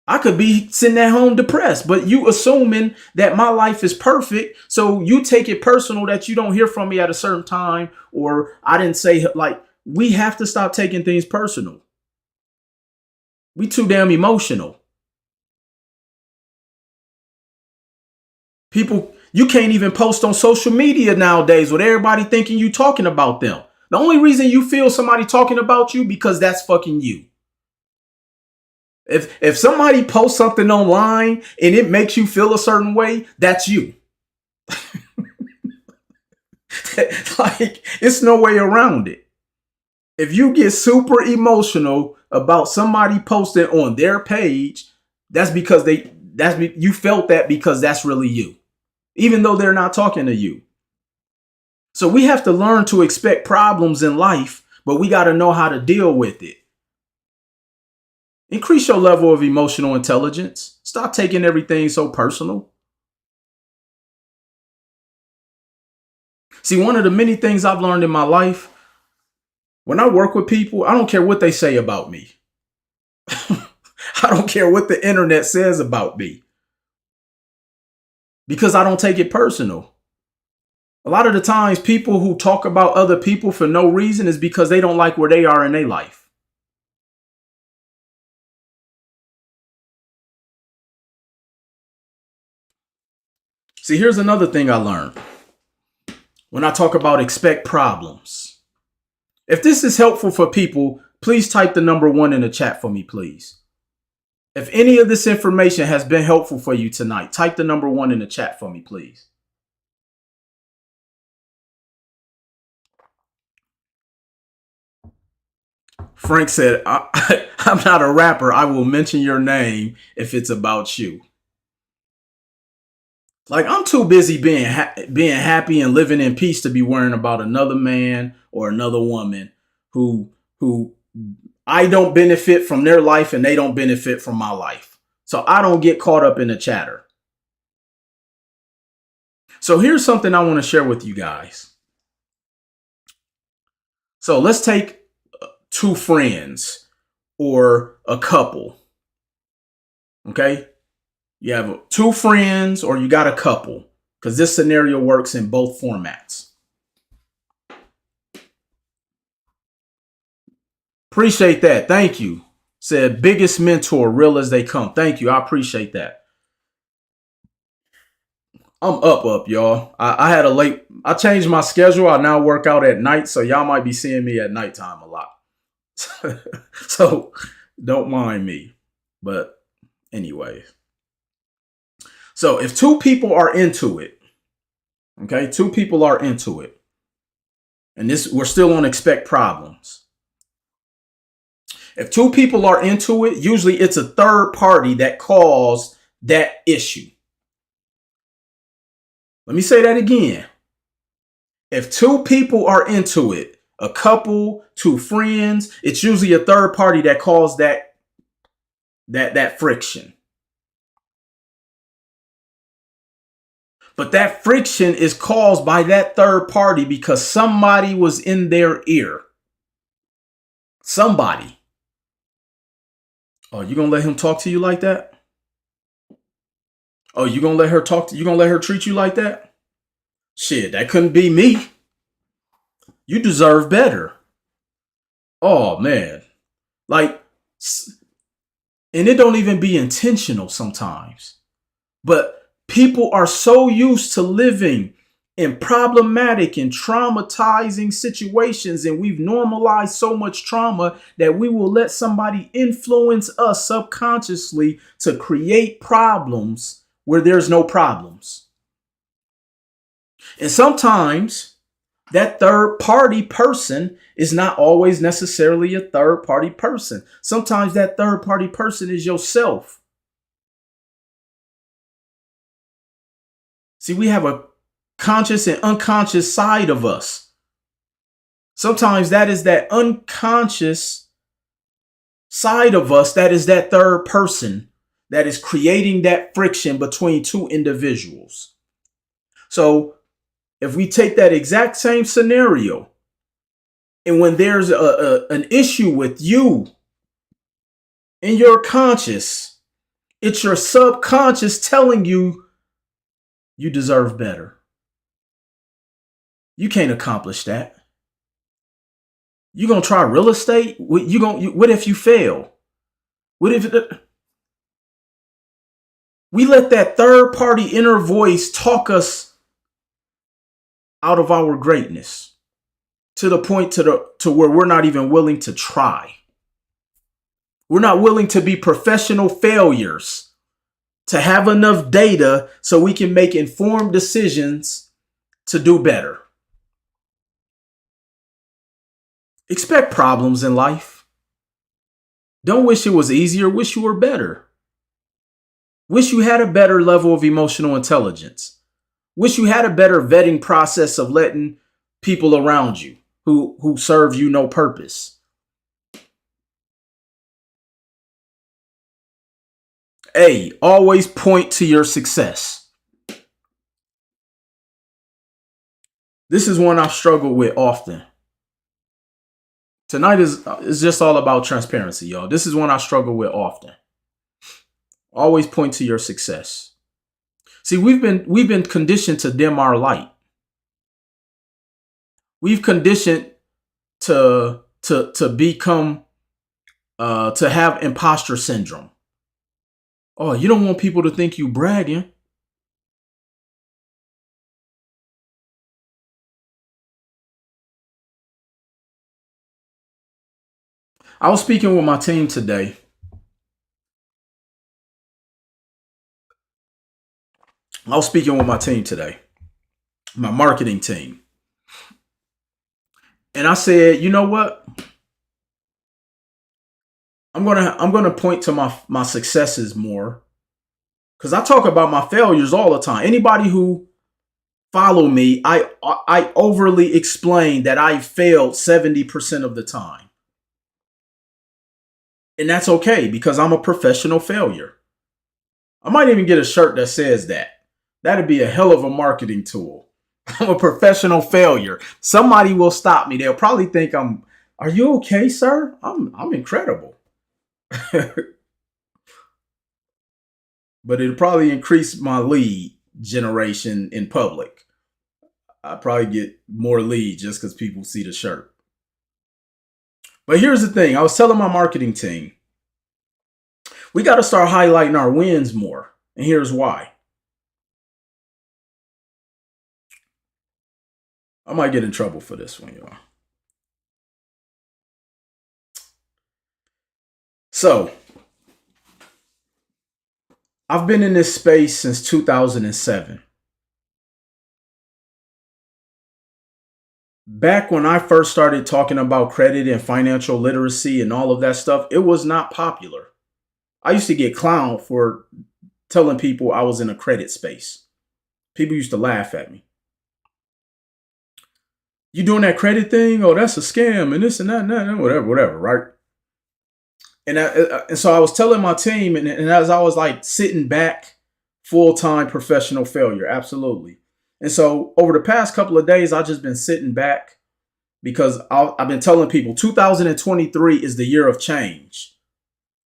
I could be sitting at home depressed, but you assuming that my life is perfect. So you take it personal that you don't hear from me at a certain time, or I didn't say, like, we have to stop taking things personal. We too damn emotional. People, you can't even post on social media nowadays with everybody thinking you talking about them. The only reason you feel somebody talking about you because that's fucking you. If somebody posts something online and it makes you feel a certain way, that's you. Like, it's no way around it. If you get super emotional about somebody posting on their page, that's because you felt that because that's really you, even though they're not talking to you. So we have to learn to expect problems in life, but we got to know how to deal with it. Increase your level of emotional intelligence. Stop taking everything so personal. See, one of the many things I've learned in my life, when I work with people, I don't care what they say about me. I don't care what the internet says about me, because I don't take it personal. A lot of the times people who talk about other people for no reason is because they don't like where they are in their life. See, here's another thing I learned when I talk about expect problems. If this is helpful for people, please type the number 1 in the chat for me, please. If any of this information has been helpful for you tonight, type the number 1 in the chat for me, please. Frank said, I'm not a rapper. I will mention your name if it's about you. Like, I'm too busy being happy and living in peace to be worrying about another man or another woman who I don't benefit from their life and they don't benefit from my life. So I don't get caught up in the chatter. So here's something I want to share with you guys. So let's take 2 friends or a couple. Okay? You have 2 friends or you got a couple, because this scenario works in both formats. Appreciate that. Thank you. Said biggest mentor, real as they come. Thank you. I appreciate that. I'm up, y'all. I changed my schedule. I now work out at night, so y'all might be seeing me at nighttime a lot. So don't mind me. But anyway. So if 2 people are into it, okay, 2 people are into it, and we're still on expect problems. If 2 people are into it, usually it's a third party that caused that issue. Let me say that again. If 2 people are into it, a couple, 2 friends, it's usually a third party that caused that friction. But that friction is caused by that third party because somebody was in their ear. Somebody. Oh, you gonna let him talk to you like that? Oh, you gonna let her talk to you? Gonna let her treat you like that? Shit, that couldn't be me. You deserve better. Oh man, like, and it don't even be intentional sometimes. But people are so used to living in problematic and traumatizing situations, and we've normalized so much trauma that we will let somebody influence us subconsciously to create problems where there's no problems. And sometimes that third party person is not always necessarily a third party person. Sometimes that third party person is yourself. See, we have a conscious and unconscious side of us. Sometimes that is that unconscious side of us that is that third person that is creating that friction between two individuals. So if we take that exact same scenario, and when there's an issue with you in your conscious, it's your subconscious telling you you deserve better. You can't accomplish that. You gonna try real estate? What if you fail? What if we let that third party inner voice talk us out of our greatness to the point to where we're not even willing to try. We're not willing to be professional failures, to have enough data so we can make informed decisions to do better. Expect problems in life. Don't wish it was easier, wish you were better. Wish you had a better level of emotional intelligence. Wish you had a better vetting process of letting people around you who serve you no purpose. A, always point to your success. This is one I've struggled with often. Tonight is just all about transparency, y'all. This is one I struggle with often. Always point to your success. See, we've been conditioned to dim our light. We've conditioned to become to have imposter syndrome. Oh, you don't want people to think you bragging. I was speaking with my team today. My marketing team. And I said, you know what? I'm gonna point to my successes more. Because I talk about my failures all the time. Anybody who follow me, I overly explain that I failed 70% of the time. And that's okay because I'm a professional failure. I might even get a shirt that says that. That'd be a hell of a marketing tool. I'm a professional failure. Somebody will stop me. They'll probably think are you okay, sir? I'm incredible. But it'll probably increase my lead generation in public. I probably get more leads just because people see the shirt. But here's the thing. I was telling my marketing team, we got to start highlighting our wins more. And here's why. I might get in trouble for this one, y'all. So, I've been in this space since 2007. Back when I first started talking about credit and financial literacy and all of that stuff, it was not popular. I used to get clowned for telling people I was in a credit space. People used to laugh at me. You doing that credit thing? Oh, that's a scam and this and that and that and whatever, right? And so I was telling my team, and as I was like sitting back, full-time professional failure, absolutely. And so over the past couple of days, I've just been sitting back because I've been telling people 2023 is the year of change.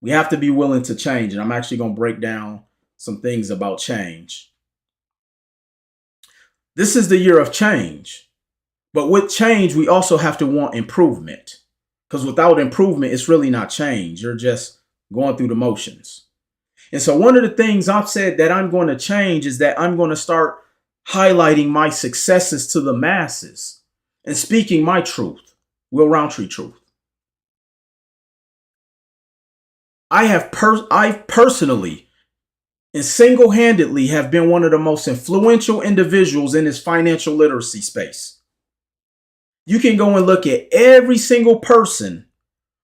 We have to be willing to change. And I'm actually going to break down some things about change. This is the year of change. But with change, we also have to want improvement. Because without improvement, it's really not change. You're just going through the motions. And so one of the things I've said that I'm going to change is that I'm going to start highlighting my successes to the masses and speaking my truth, Will Roundtree truth. I personally and single-handedly have been one of the most influential individuals in this financial literacy space. You can go and look at every single person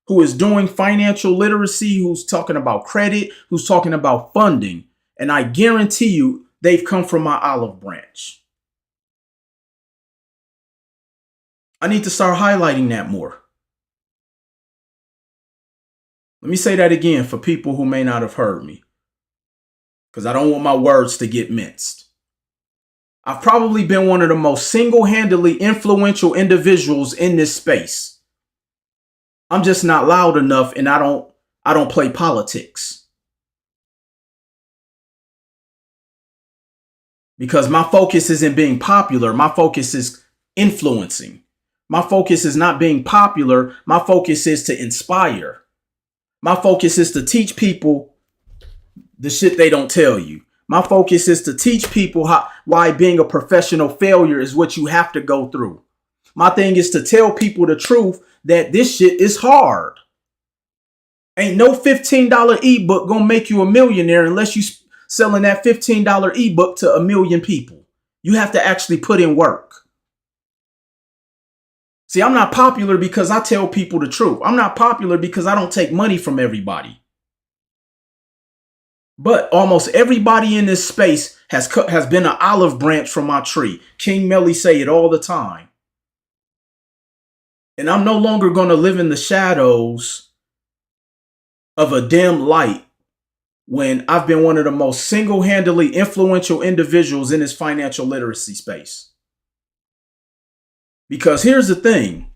who is doing financial literacy, who's talking about credit, who's talking about funding, and I guarantee you they've come from my olive branch. I need to start highlighting that more. Let me say that again for people who may not have heard me, because I don't want my words to get minced. I've probably been one of the most single-handedly influential individuals in this space. I'm just not loud enough, and I don't play politics. Because my focus isn't being popular, my focus is influencing. My focus is not being popular, my focus is to inspire. My focus is to teach people the shit they don't tell you. My focus is to teach people why being a professional failure is what you have to go through. My thing is to tell people the truth that this shit is hard. Ain't no $15 ebook gonna make you a millionaire unless you selling that $15 ebook to 1 million people. You have to actually put in work. See, I'm not popular because I tell people the truth. I'm not popular because I don't take money from everybody. But almost everybody in this space has been an olive branch from my tree. King Melly say it all the time. And I'm no longer going to live in the shadows of a dim light when I've been one of the most single-handedly influential individuals in this financial literacy space. Because here's the thing.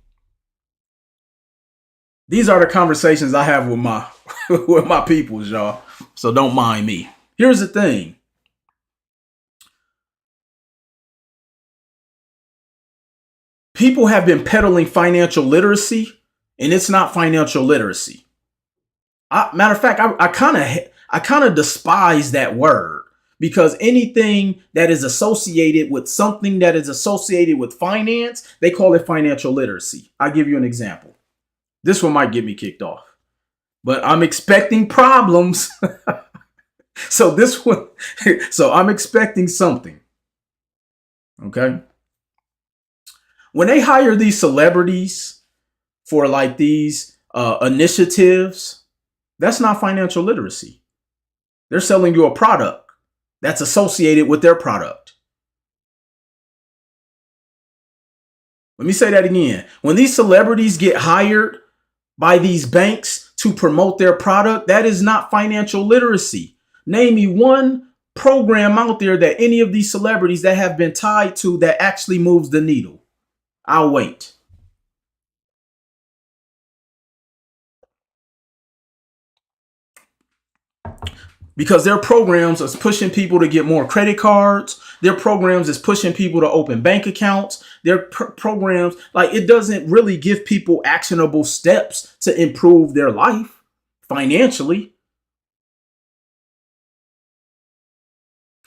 These are the conversations I have with my with my peoples, y'all. So don't mind me. Here's the thing. People have been peddling financial literacy, and it's not financial literacy. Matter of fact, I kind of despise that word, because anything that is associated with something that is associated with finance, they call it financial literacy. I'll give you an example. This one might get me kicked off, but I'm expecting problems. So I'm expecting something. Okay. When they hire these celebrities for like these initiatives, that's not financial literacy. They're selling you a product that's associated with their product. Let me say that again. When these celebrities get hired by these banks to promote their product, that is not financial literacy. Name me one program out there that any of these celebrities that have been tied to that actually moves the needle. I'll wait. Because their programs is pushing people to get more credit cards. Their programs is pushing people to open bank accounts. Their programs, like, it doesn't really give people actionable steps to improve their life financially.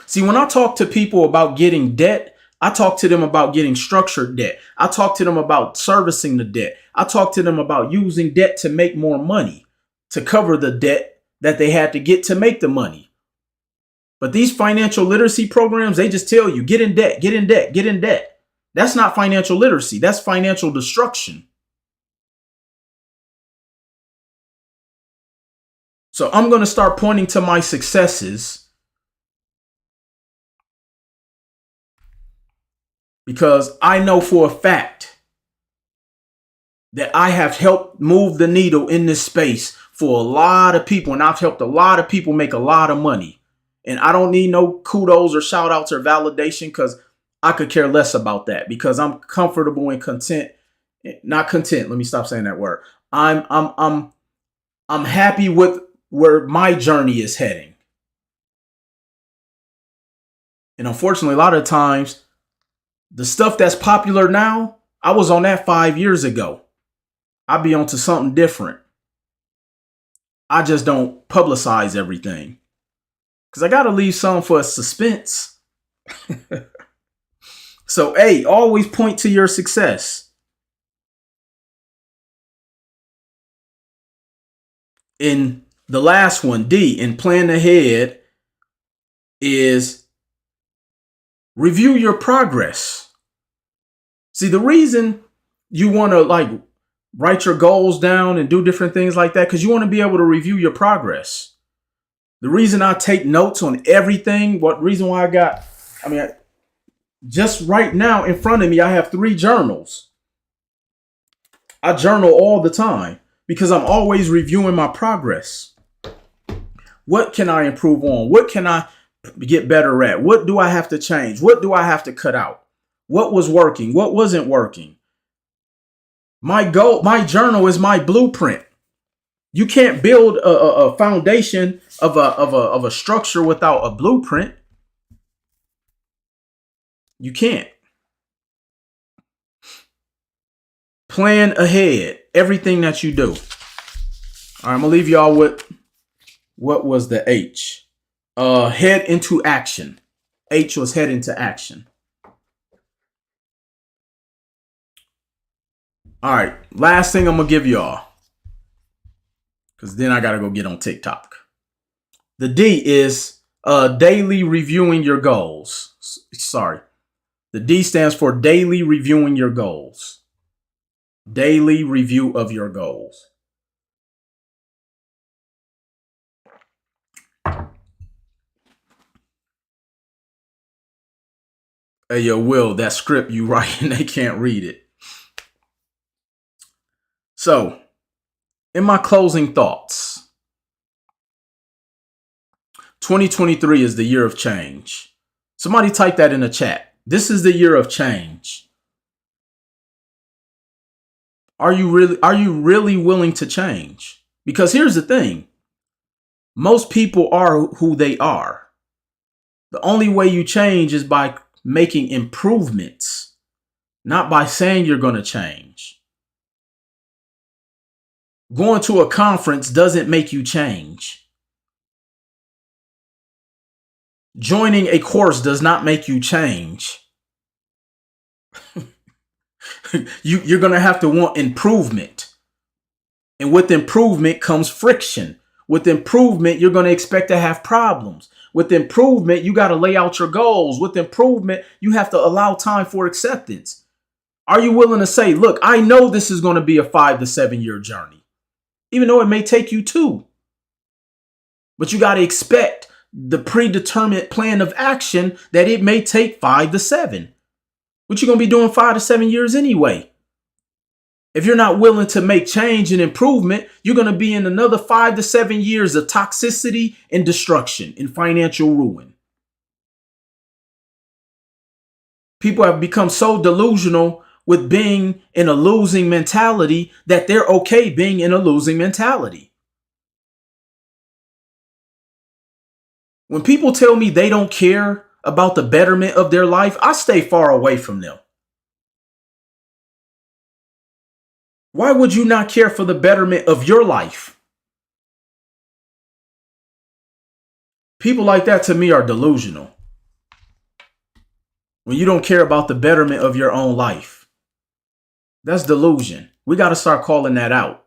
See, when I talk to people about getting debt, I talk to them about getting structured debt. I talk to them about servicing the debt. I talk to them about using debt to make more money, to cover the debt that they had to get to make the money. But these financial literacy programs, they just tell you, get in debt, get in debt, get in debt. That's not financial literacy. That's financial destruction. So I'm going to start pointing to my successes, because I know for a fact that I have helped move the needle in this space for a lot of people, and I've helped a lot of people make a lot of money. And I don't need no kudos or shout outs or validation, because I could care less about that, because I'm comfortable and content. Not content. Let me stop saying that word. I'm happy with where my journey is heading. And unfortunately, a lot of times, the stuff that's popular now, I was on that 5 years ago. I'd be onto something different. I just don't publicize everything, because I got to leave some for suspense. So, A, always point to your success. In the last one, D, in plan ahead, is review your progress. See, the reason you want to like write your goals down and do different things like that, because you want to be able to review your progress. The reason I take notes on everything, just right now in front of me, I have 3 journals. I journal all the time because I'm always reviewing my progress. What can I improve on? What can I get better at? What do I have to change? What do I have to cut out? What was working? What wasn't working? My journal is my blueprint. You can't build a foundation of a structure without a blueprint. You can't. Plan ahead. Everything that you do. All right, I'm gonna leave y'all with what was the H? Head into action. H was head into action. All right, last thing I'm gonna give y'all, because then I gotta go get on TikTok. The D is daily reviewing your goals. Sorry. The D stands for daily reviewing your goals. Daily review of your goals. Hey, yo, Will, that script you writing, they can't read it. So, in my closing thoughts, 2023 is the year of change. Somebody type that in the chat. This is the year of change. Are you really willing to change? Because here's the thing. Most people are who they are. The only way you change is by making improvements, not by saying you're going to change. Going to a conference doesn't make you change. Joining a course does not make you change. You're going to have to want improvement. And with improvement comes friction. With improvement, you're going to expect to have problems. With improvement, you got to lay out your goals. With improvement, you have to allow time for acceptance. Are you willing to say, look, I know this is going to be a 5 to 7 year journey, even though it may take you 2. But you got to expect the predetermined plan of action that it may take 5 to 7. What you going to be doing 5 to 7 years anyway? If you're not willing to make change and improvement, you're going to be in another 5 to 7 years of toxicity and destruction and financial ruin. People have become so delusional with being in a losing mentality that they're okay being in a losing mentality. When people tell me they don't care about the betterment of their life, I stay far away from them. Why would you not care for the betterment of your life? People like that to me are delusional. When you don't care about the betterment of your own life, that's delusion. We got to start calling that out.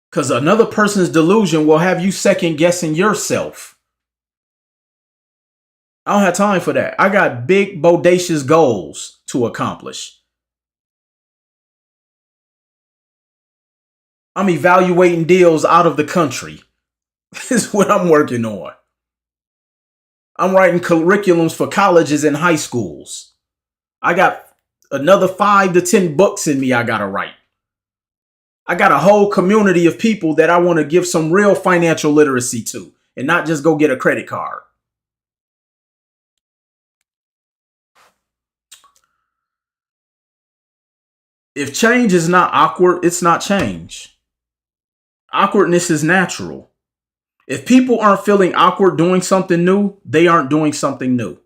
Because another person's delusion will have you second guessing yourself. I don't have time for that. I got big, bodacious goals to accomplish. I'm evaluating deals out of the country. This is what I'm working on. I'm writing curriculums for colleges and high schools. I got another 5 to 10 books in me I got to write. I got a whole community of people that I want to give some real financial literacy to and not just go get a credit card. If change is not awkward, it's not change. Awkwardness is natural. If people aren't feeling awkward doing something new, they aren't doing something new.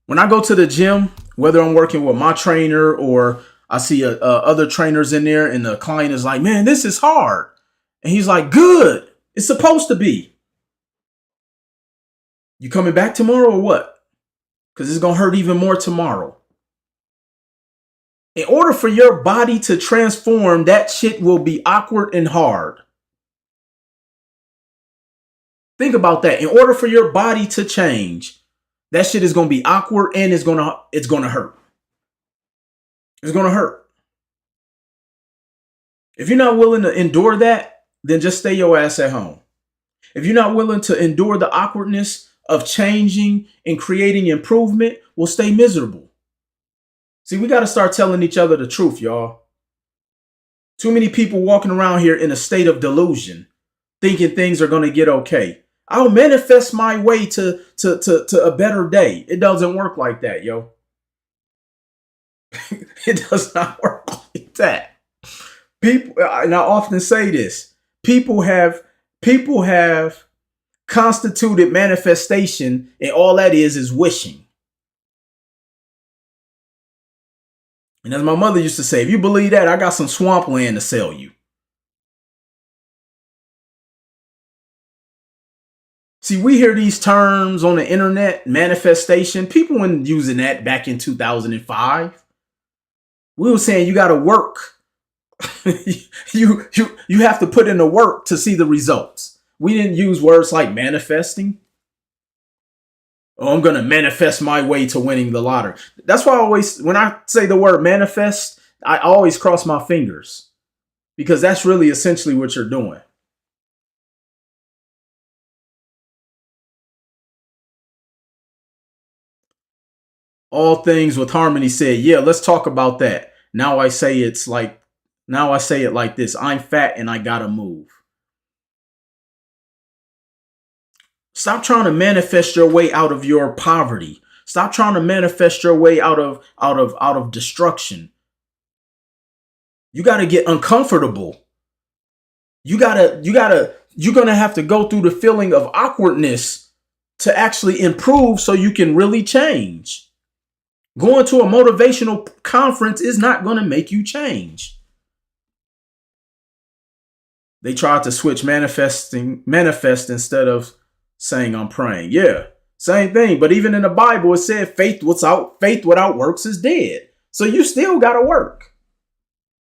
When I go to the gym, whether I'm working with my trainer or I see other trainers in there and the client is like, man, this is hard. And he's like, good. It's supposed to be. You coming back tomorrow or what? Because it's going to hurt even more tomorrow. In order for your body to transform, that shit will be awkward and hard. Think about that. In order for your body to change, that shit is going to be awkward and it's going to hurt. It's going to hurt. If you're not willing to endure that, then just stay your ass at home. If you're not willing to endure the awkwardness of changing and creating improvement, well, stay miserable. See, we got to start telling each other the truth, y'all. Too many people walking around here in a state of delusion, thinking things are going to get okay. I'll manifest my way to a better day. It doesn't work like that, yo. It does not work like that. People, and I often say this, people have constituted manifestation, and all that is wishing. And as my mother used to say, if you believe that, I got some swampland to sell you. See, we hear these terms on the internet, manifestation. People weren't using that back in 2005. We were saying you got to work. you have to put in the work to see the results. We didn't use words like manifesting. Oh, I'm going to manifest my way to winning the lottery. That's why when I say the word manifest, I always cross my fingers, because that's really essentially what you're doing. All Things with Harmony said, yeah, let's talk about that. Now I say it like this. I'm fat and I gotta move. Stop trying to manifest your way out of your poverty. Stop trying to manifest your way out of destruction. You got to get uncomfortable. You're going to have to go through the feeling of awkwardness to actually improve so you can really change. Going to a motivational conference is not going to make you change. They tried to switch manifest instead of saying I'm praying. Yeah, same thing. But even in the Bible, it said faith without works is dead. So you still got to work.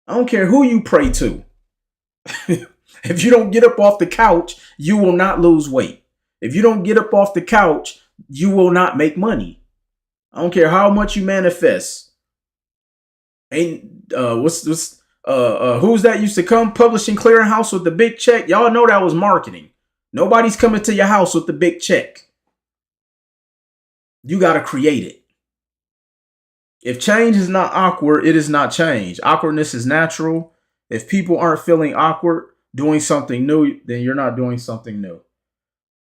I don't care who you pray to. If you don't get up off the couch, you will not lose weight. If you don't get up off the couch, you will not make money. I don't care how much you manifest. Who's that used to come? Publishing Clearinghouse with the big check. Y'all know that was marketing. Nobody's coming to your house with the big check. You got to create it. If change is not awkward, it is not change. Awkwardness is natural. If people aren't feeling awkward doing something new, then you're not doing something new.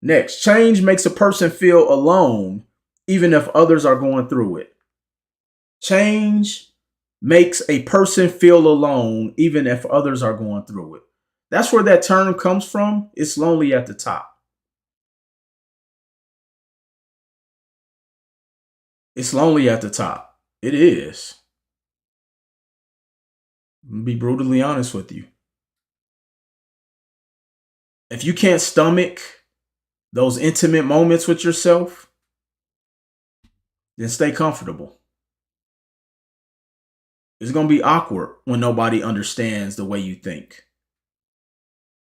Next, change makes a person feel alone, even if others are going through it. Change makes a person feel alone, even if others are going through it. That's where that term comes from. It's lonely at the top. It's lonely at the top. It is. I'll be brutally honest with you. If you can't stomach those intimate moments with yourself, then stay comfortable. It's going to be awkward when nobody understands the way you think.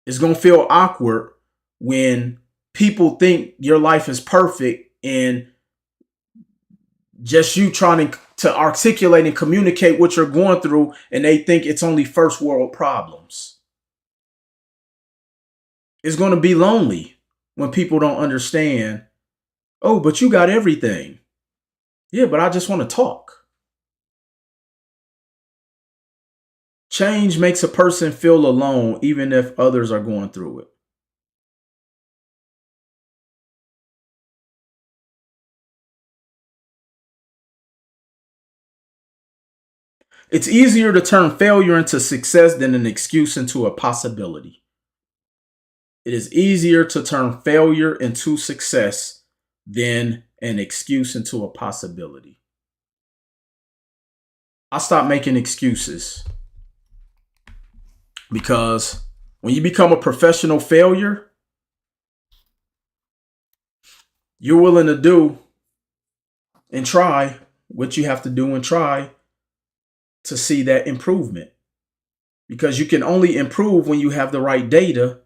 It's going to feel awkward when people think your life is perfect and just you trying to articulate and communicate what you're going through, and they think it's only first world problems. It's going to be lonely when people don't understand. Oh, but you got everything. Yeah, but I just want to talk. Change makes a person feel alone, even if others are going through it. It's easier to turn failure into success than an excuse into a possibility. It is easier to turn failure into success than an excuse into a possibility. I stopped making excuses because When you become a professional failure, you're willing to do and try what you have to do and try to see that improvement. Because you can only improve when you have the right data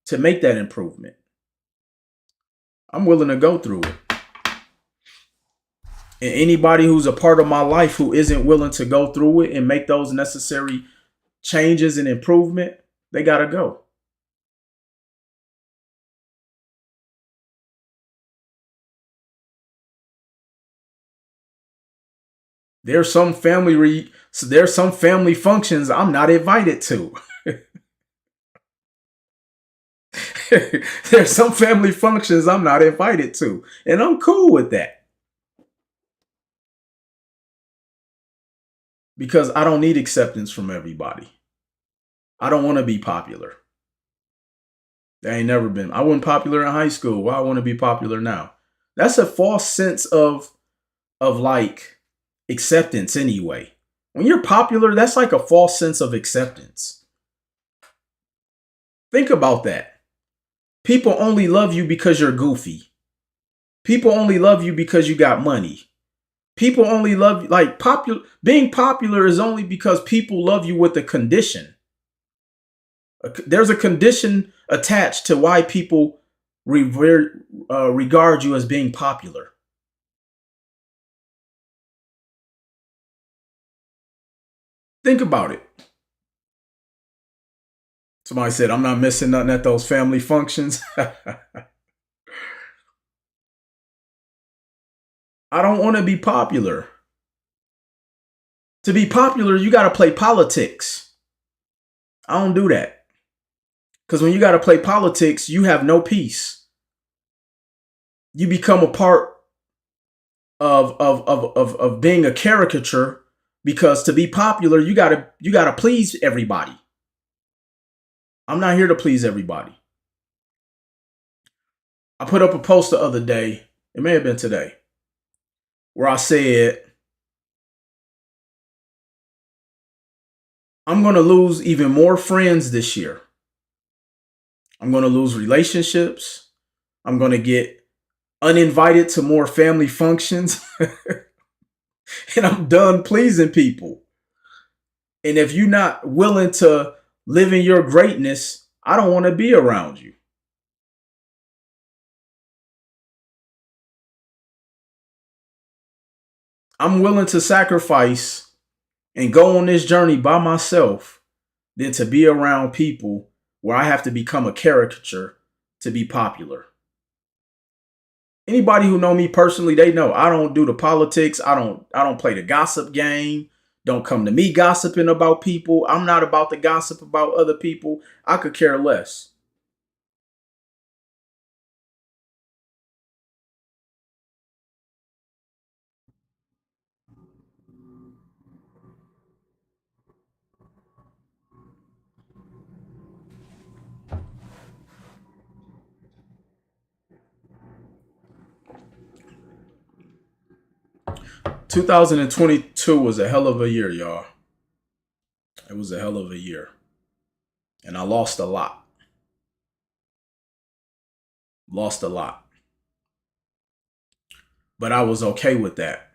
to make that improvement. I'm willing to go through it. And anybody who's a part of my life who isn't willing to go through it and make those necessary changes and improvement, they got to go. There's some family functions I'm not invited to. There's some family functions I'm not invited to, and I'm cool with that. Because I don't need acceptance from everybody. I don't want to be popular. I ain't never been. I wasn't popular in high school. Why I want to be popular now? That's a false sense of like acceptance anyway. When you're popular, that's like a false sense of acceptance. Think about that. People only love you because you're goofy. People only love you because you got money. People only love you like popular. Being popular is only because people love you with a condition. There's a condition attached to why people regard you as being popular. Think about it. Somebody said, I'm not missing nothing at those family functions. I don't want to be popular. To be popular, you got to play politics. I don't do that. Because when you got to play politics, you have no peace. You become a part of being a caricature, because to be popular, you gotta please everybody. I'm not here to please everybody. I put up a post the other day, it may have been today, where I said, I'm going to lose even more friends this year. I'm going to lose relationships. I'm going to get uninvited to more family functions. And I'm done pleasing people. And if you're not willing to live in your greatness, I don't want to be around you. I'm willing to sacrifice and go on this journey by myself than to be around people where I have to become a caricature to be popular. Anybody who know me personally, they know I don't do the politics. I don't play the gossip game. Don't come to me gossiping about people. I'm not about to gossip about other people. I could care less. Two 2022 was a hell of a year, y'all. It was a hell of a year. And I lost a lot. Lost a lot. But I was okay with that.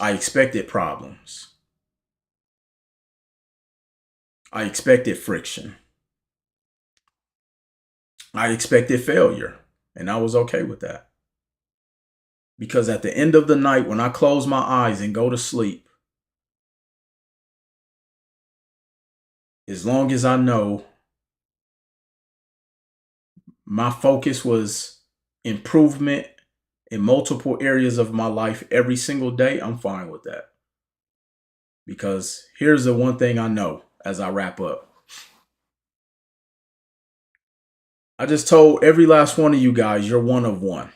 I expected problems. I expected friction. I expected failure. And I was okay with that. Because at the end of the night, when I close my eyes and go to sleep, as long as I know my focus was improvement in multiple areas of my life every single day, I'm fine with that. Because here's the one thing I know as I wrap up. I just told every last one of you guys, you're one of one.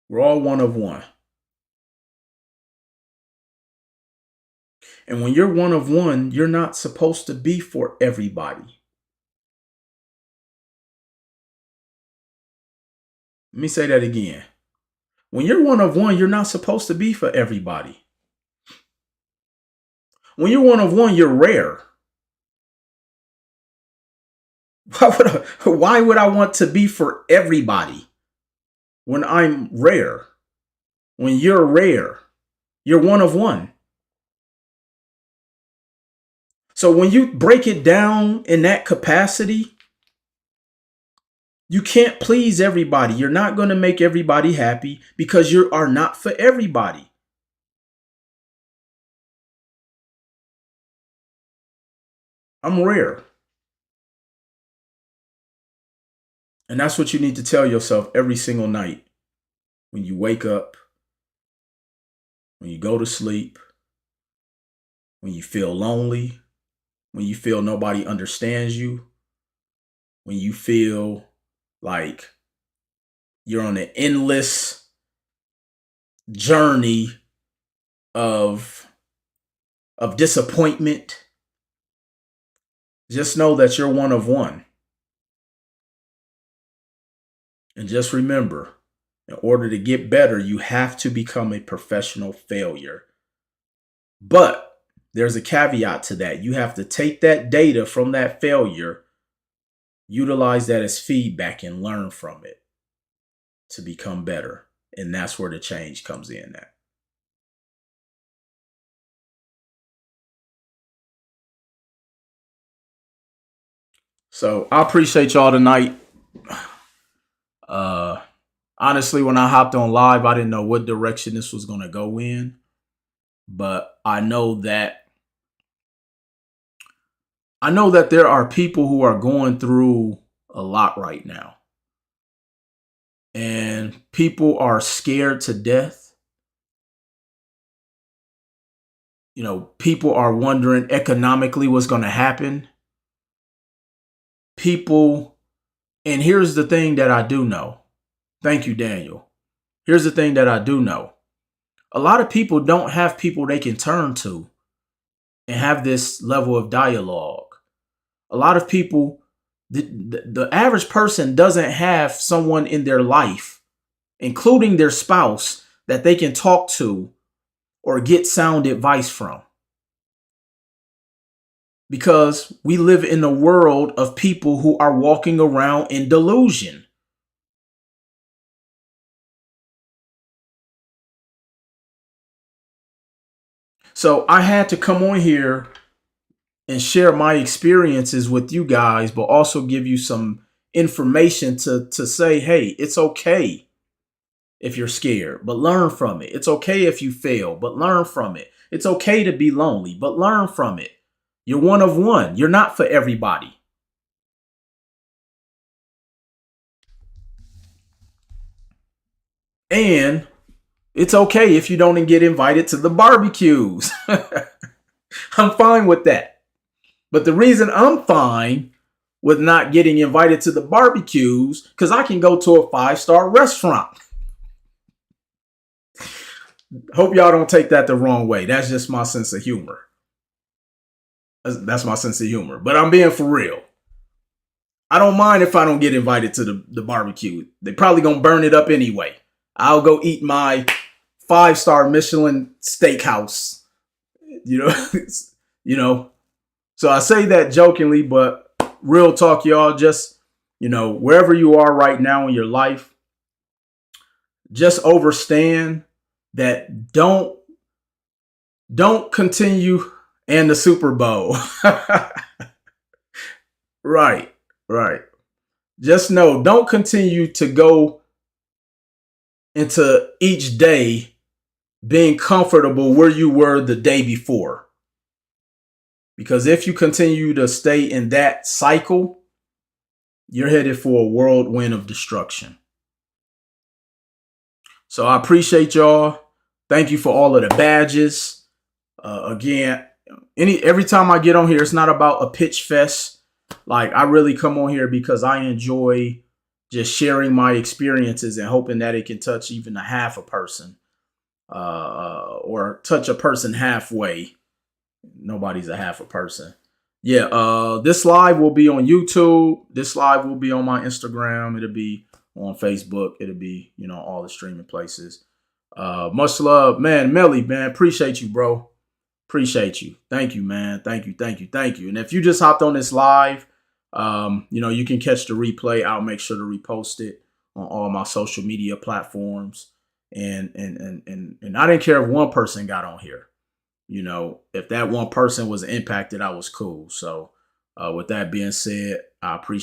We're all one of one. And when you're one of one, you're not supposed to be for everybody. Let me say that again. When you're one of one, you're not supposed to be for everybody. When you're one of one, you're rare. Why would I want to be for everybody when I'm rare? When you're rare, you're one of one. So when you break it down in that capacity, you can't please everybody. You're not going to make everybody happy because you are not for everybody. I'm rare. And that's what you need to tell yourself every single night when you wake up, when you go to sleep, when you feel lonely, when you feel nobody understands you, when you feel like you're on an endless journey of disappointment. Just know that you're one of one. And just remember, in order to get better, you have to become a professional failure. But there's a caveat to that. You have to take that data from that failure, utilize that as feedback, and learn from it to become better. And that's where the change comes in at. So I appreciate y'all tonight. Honestly, when I hopped on live, I didn't know what direction this was going to go in, but I know that there are people who are going through a lot right now, and people are scared to death. You know, people are wondering economically what's going to happen. People, and here's the thing that I do know. Thank you, Daniel. Here's the thing that I do know. A lot of people don't have people they can turn to and have this level of dialogue. A lot of people, the average person doesn't have someone in their life, including their spouse, that they can talk to or get sound advice from. Because we live in a world of people who are walking around in delusion. So I had to come on here and share my experiences with you guys, but also give you some information to say, hey, it's okay if you're scared, but learn from it. It's okay if you fail, but learn from it. It's okay to be lonely, but learn from it. You're one of one. You're not for everybody. And it's okay if you don't get invited to the barbecues. I'm fine with that. But the reason I'm fine with not getting invited to the barbecues, because I can go to a 5-star restaurant. Hope y'all don't take that the wrong way. That's just my sense of humor. That's my sense of humor. But I'm being for real. I don't mind if I don't get invited to the barbecue. They probably gonna burn it up anyway. I'll go eat my 5-star Michelin steakhouse. You know, you know. So I say that jokingly, but real talk, y'all. Just, wherever you are right now in your life, just understand that don't continue in the Super Bowl. Right. Just know, don't continue to go into each day being comfortable where you were the day before. Because if you continue to stay in that cycle, you're headed for a whirlwind of destruction. So I appreciate y'all. Thank you for all of the badges. Again, every time I get on here, it's not about a pitch fest. Like, I really come on here because I enjoy just sharing my experiences and hoping that it can touch even a half a person, or touch a person halfway. Nobody's a half a person. Yeah, this live will be on YouTube. This live will be on my Instagram. It'll be on Facebook. It'll be, all the streaming places. Much love, man. Melly, man, appreciate you, bro. Appreciate you. Thank you, man. Thank you. Thank you. Thank you. And if you just hopped on this live, you can catch the replay. I'll make sure to repost it on all my social media platforms. And I didn't care if one person got on here. If that one person was impacted, I was cool. So with that being said, I appreciate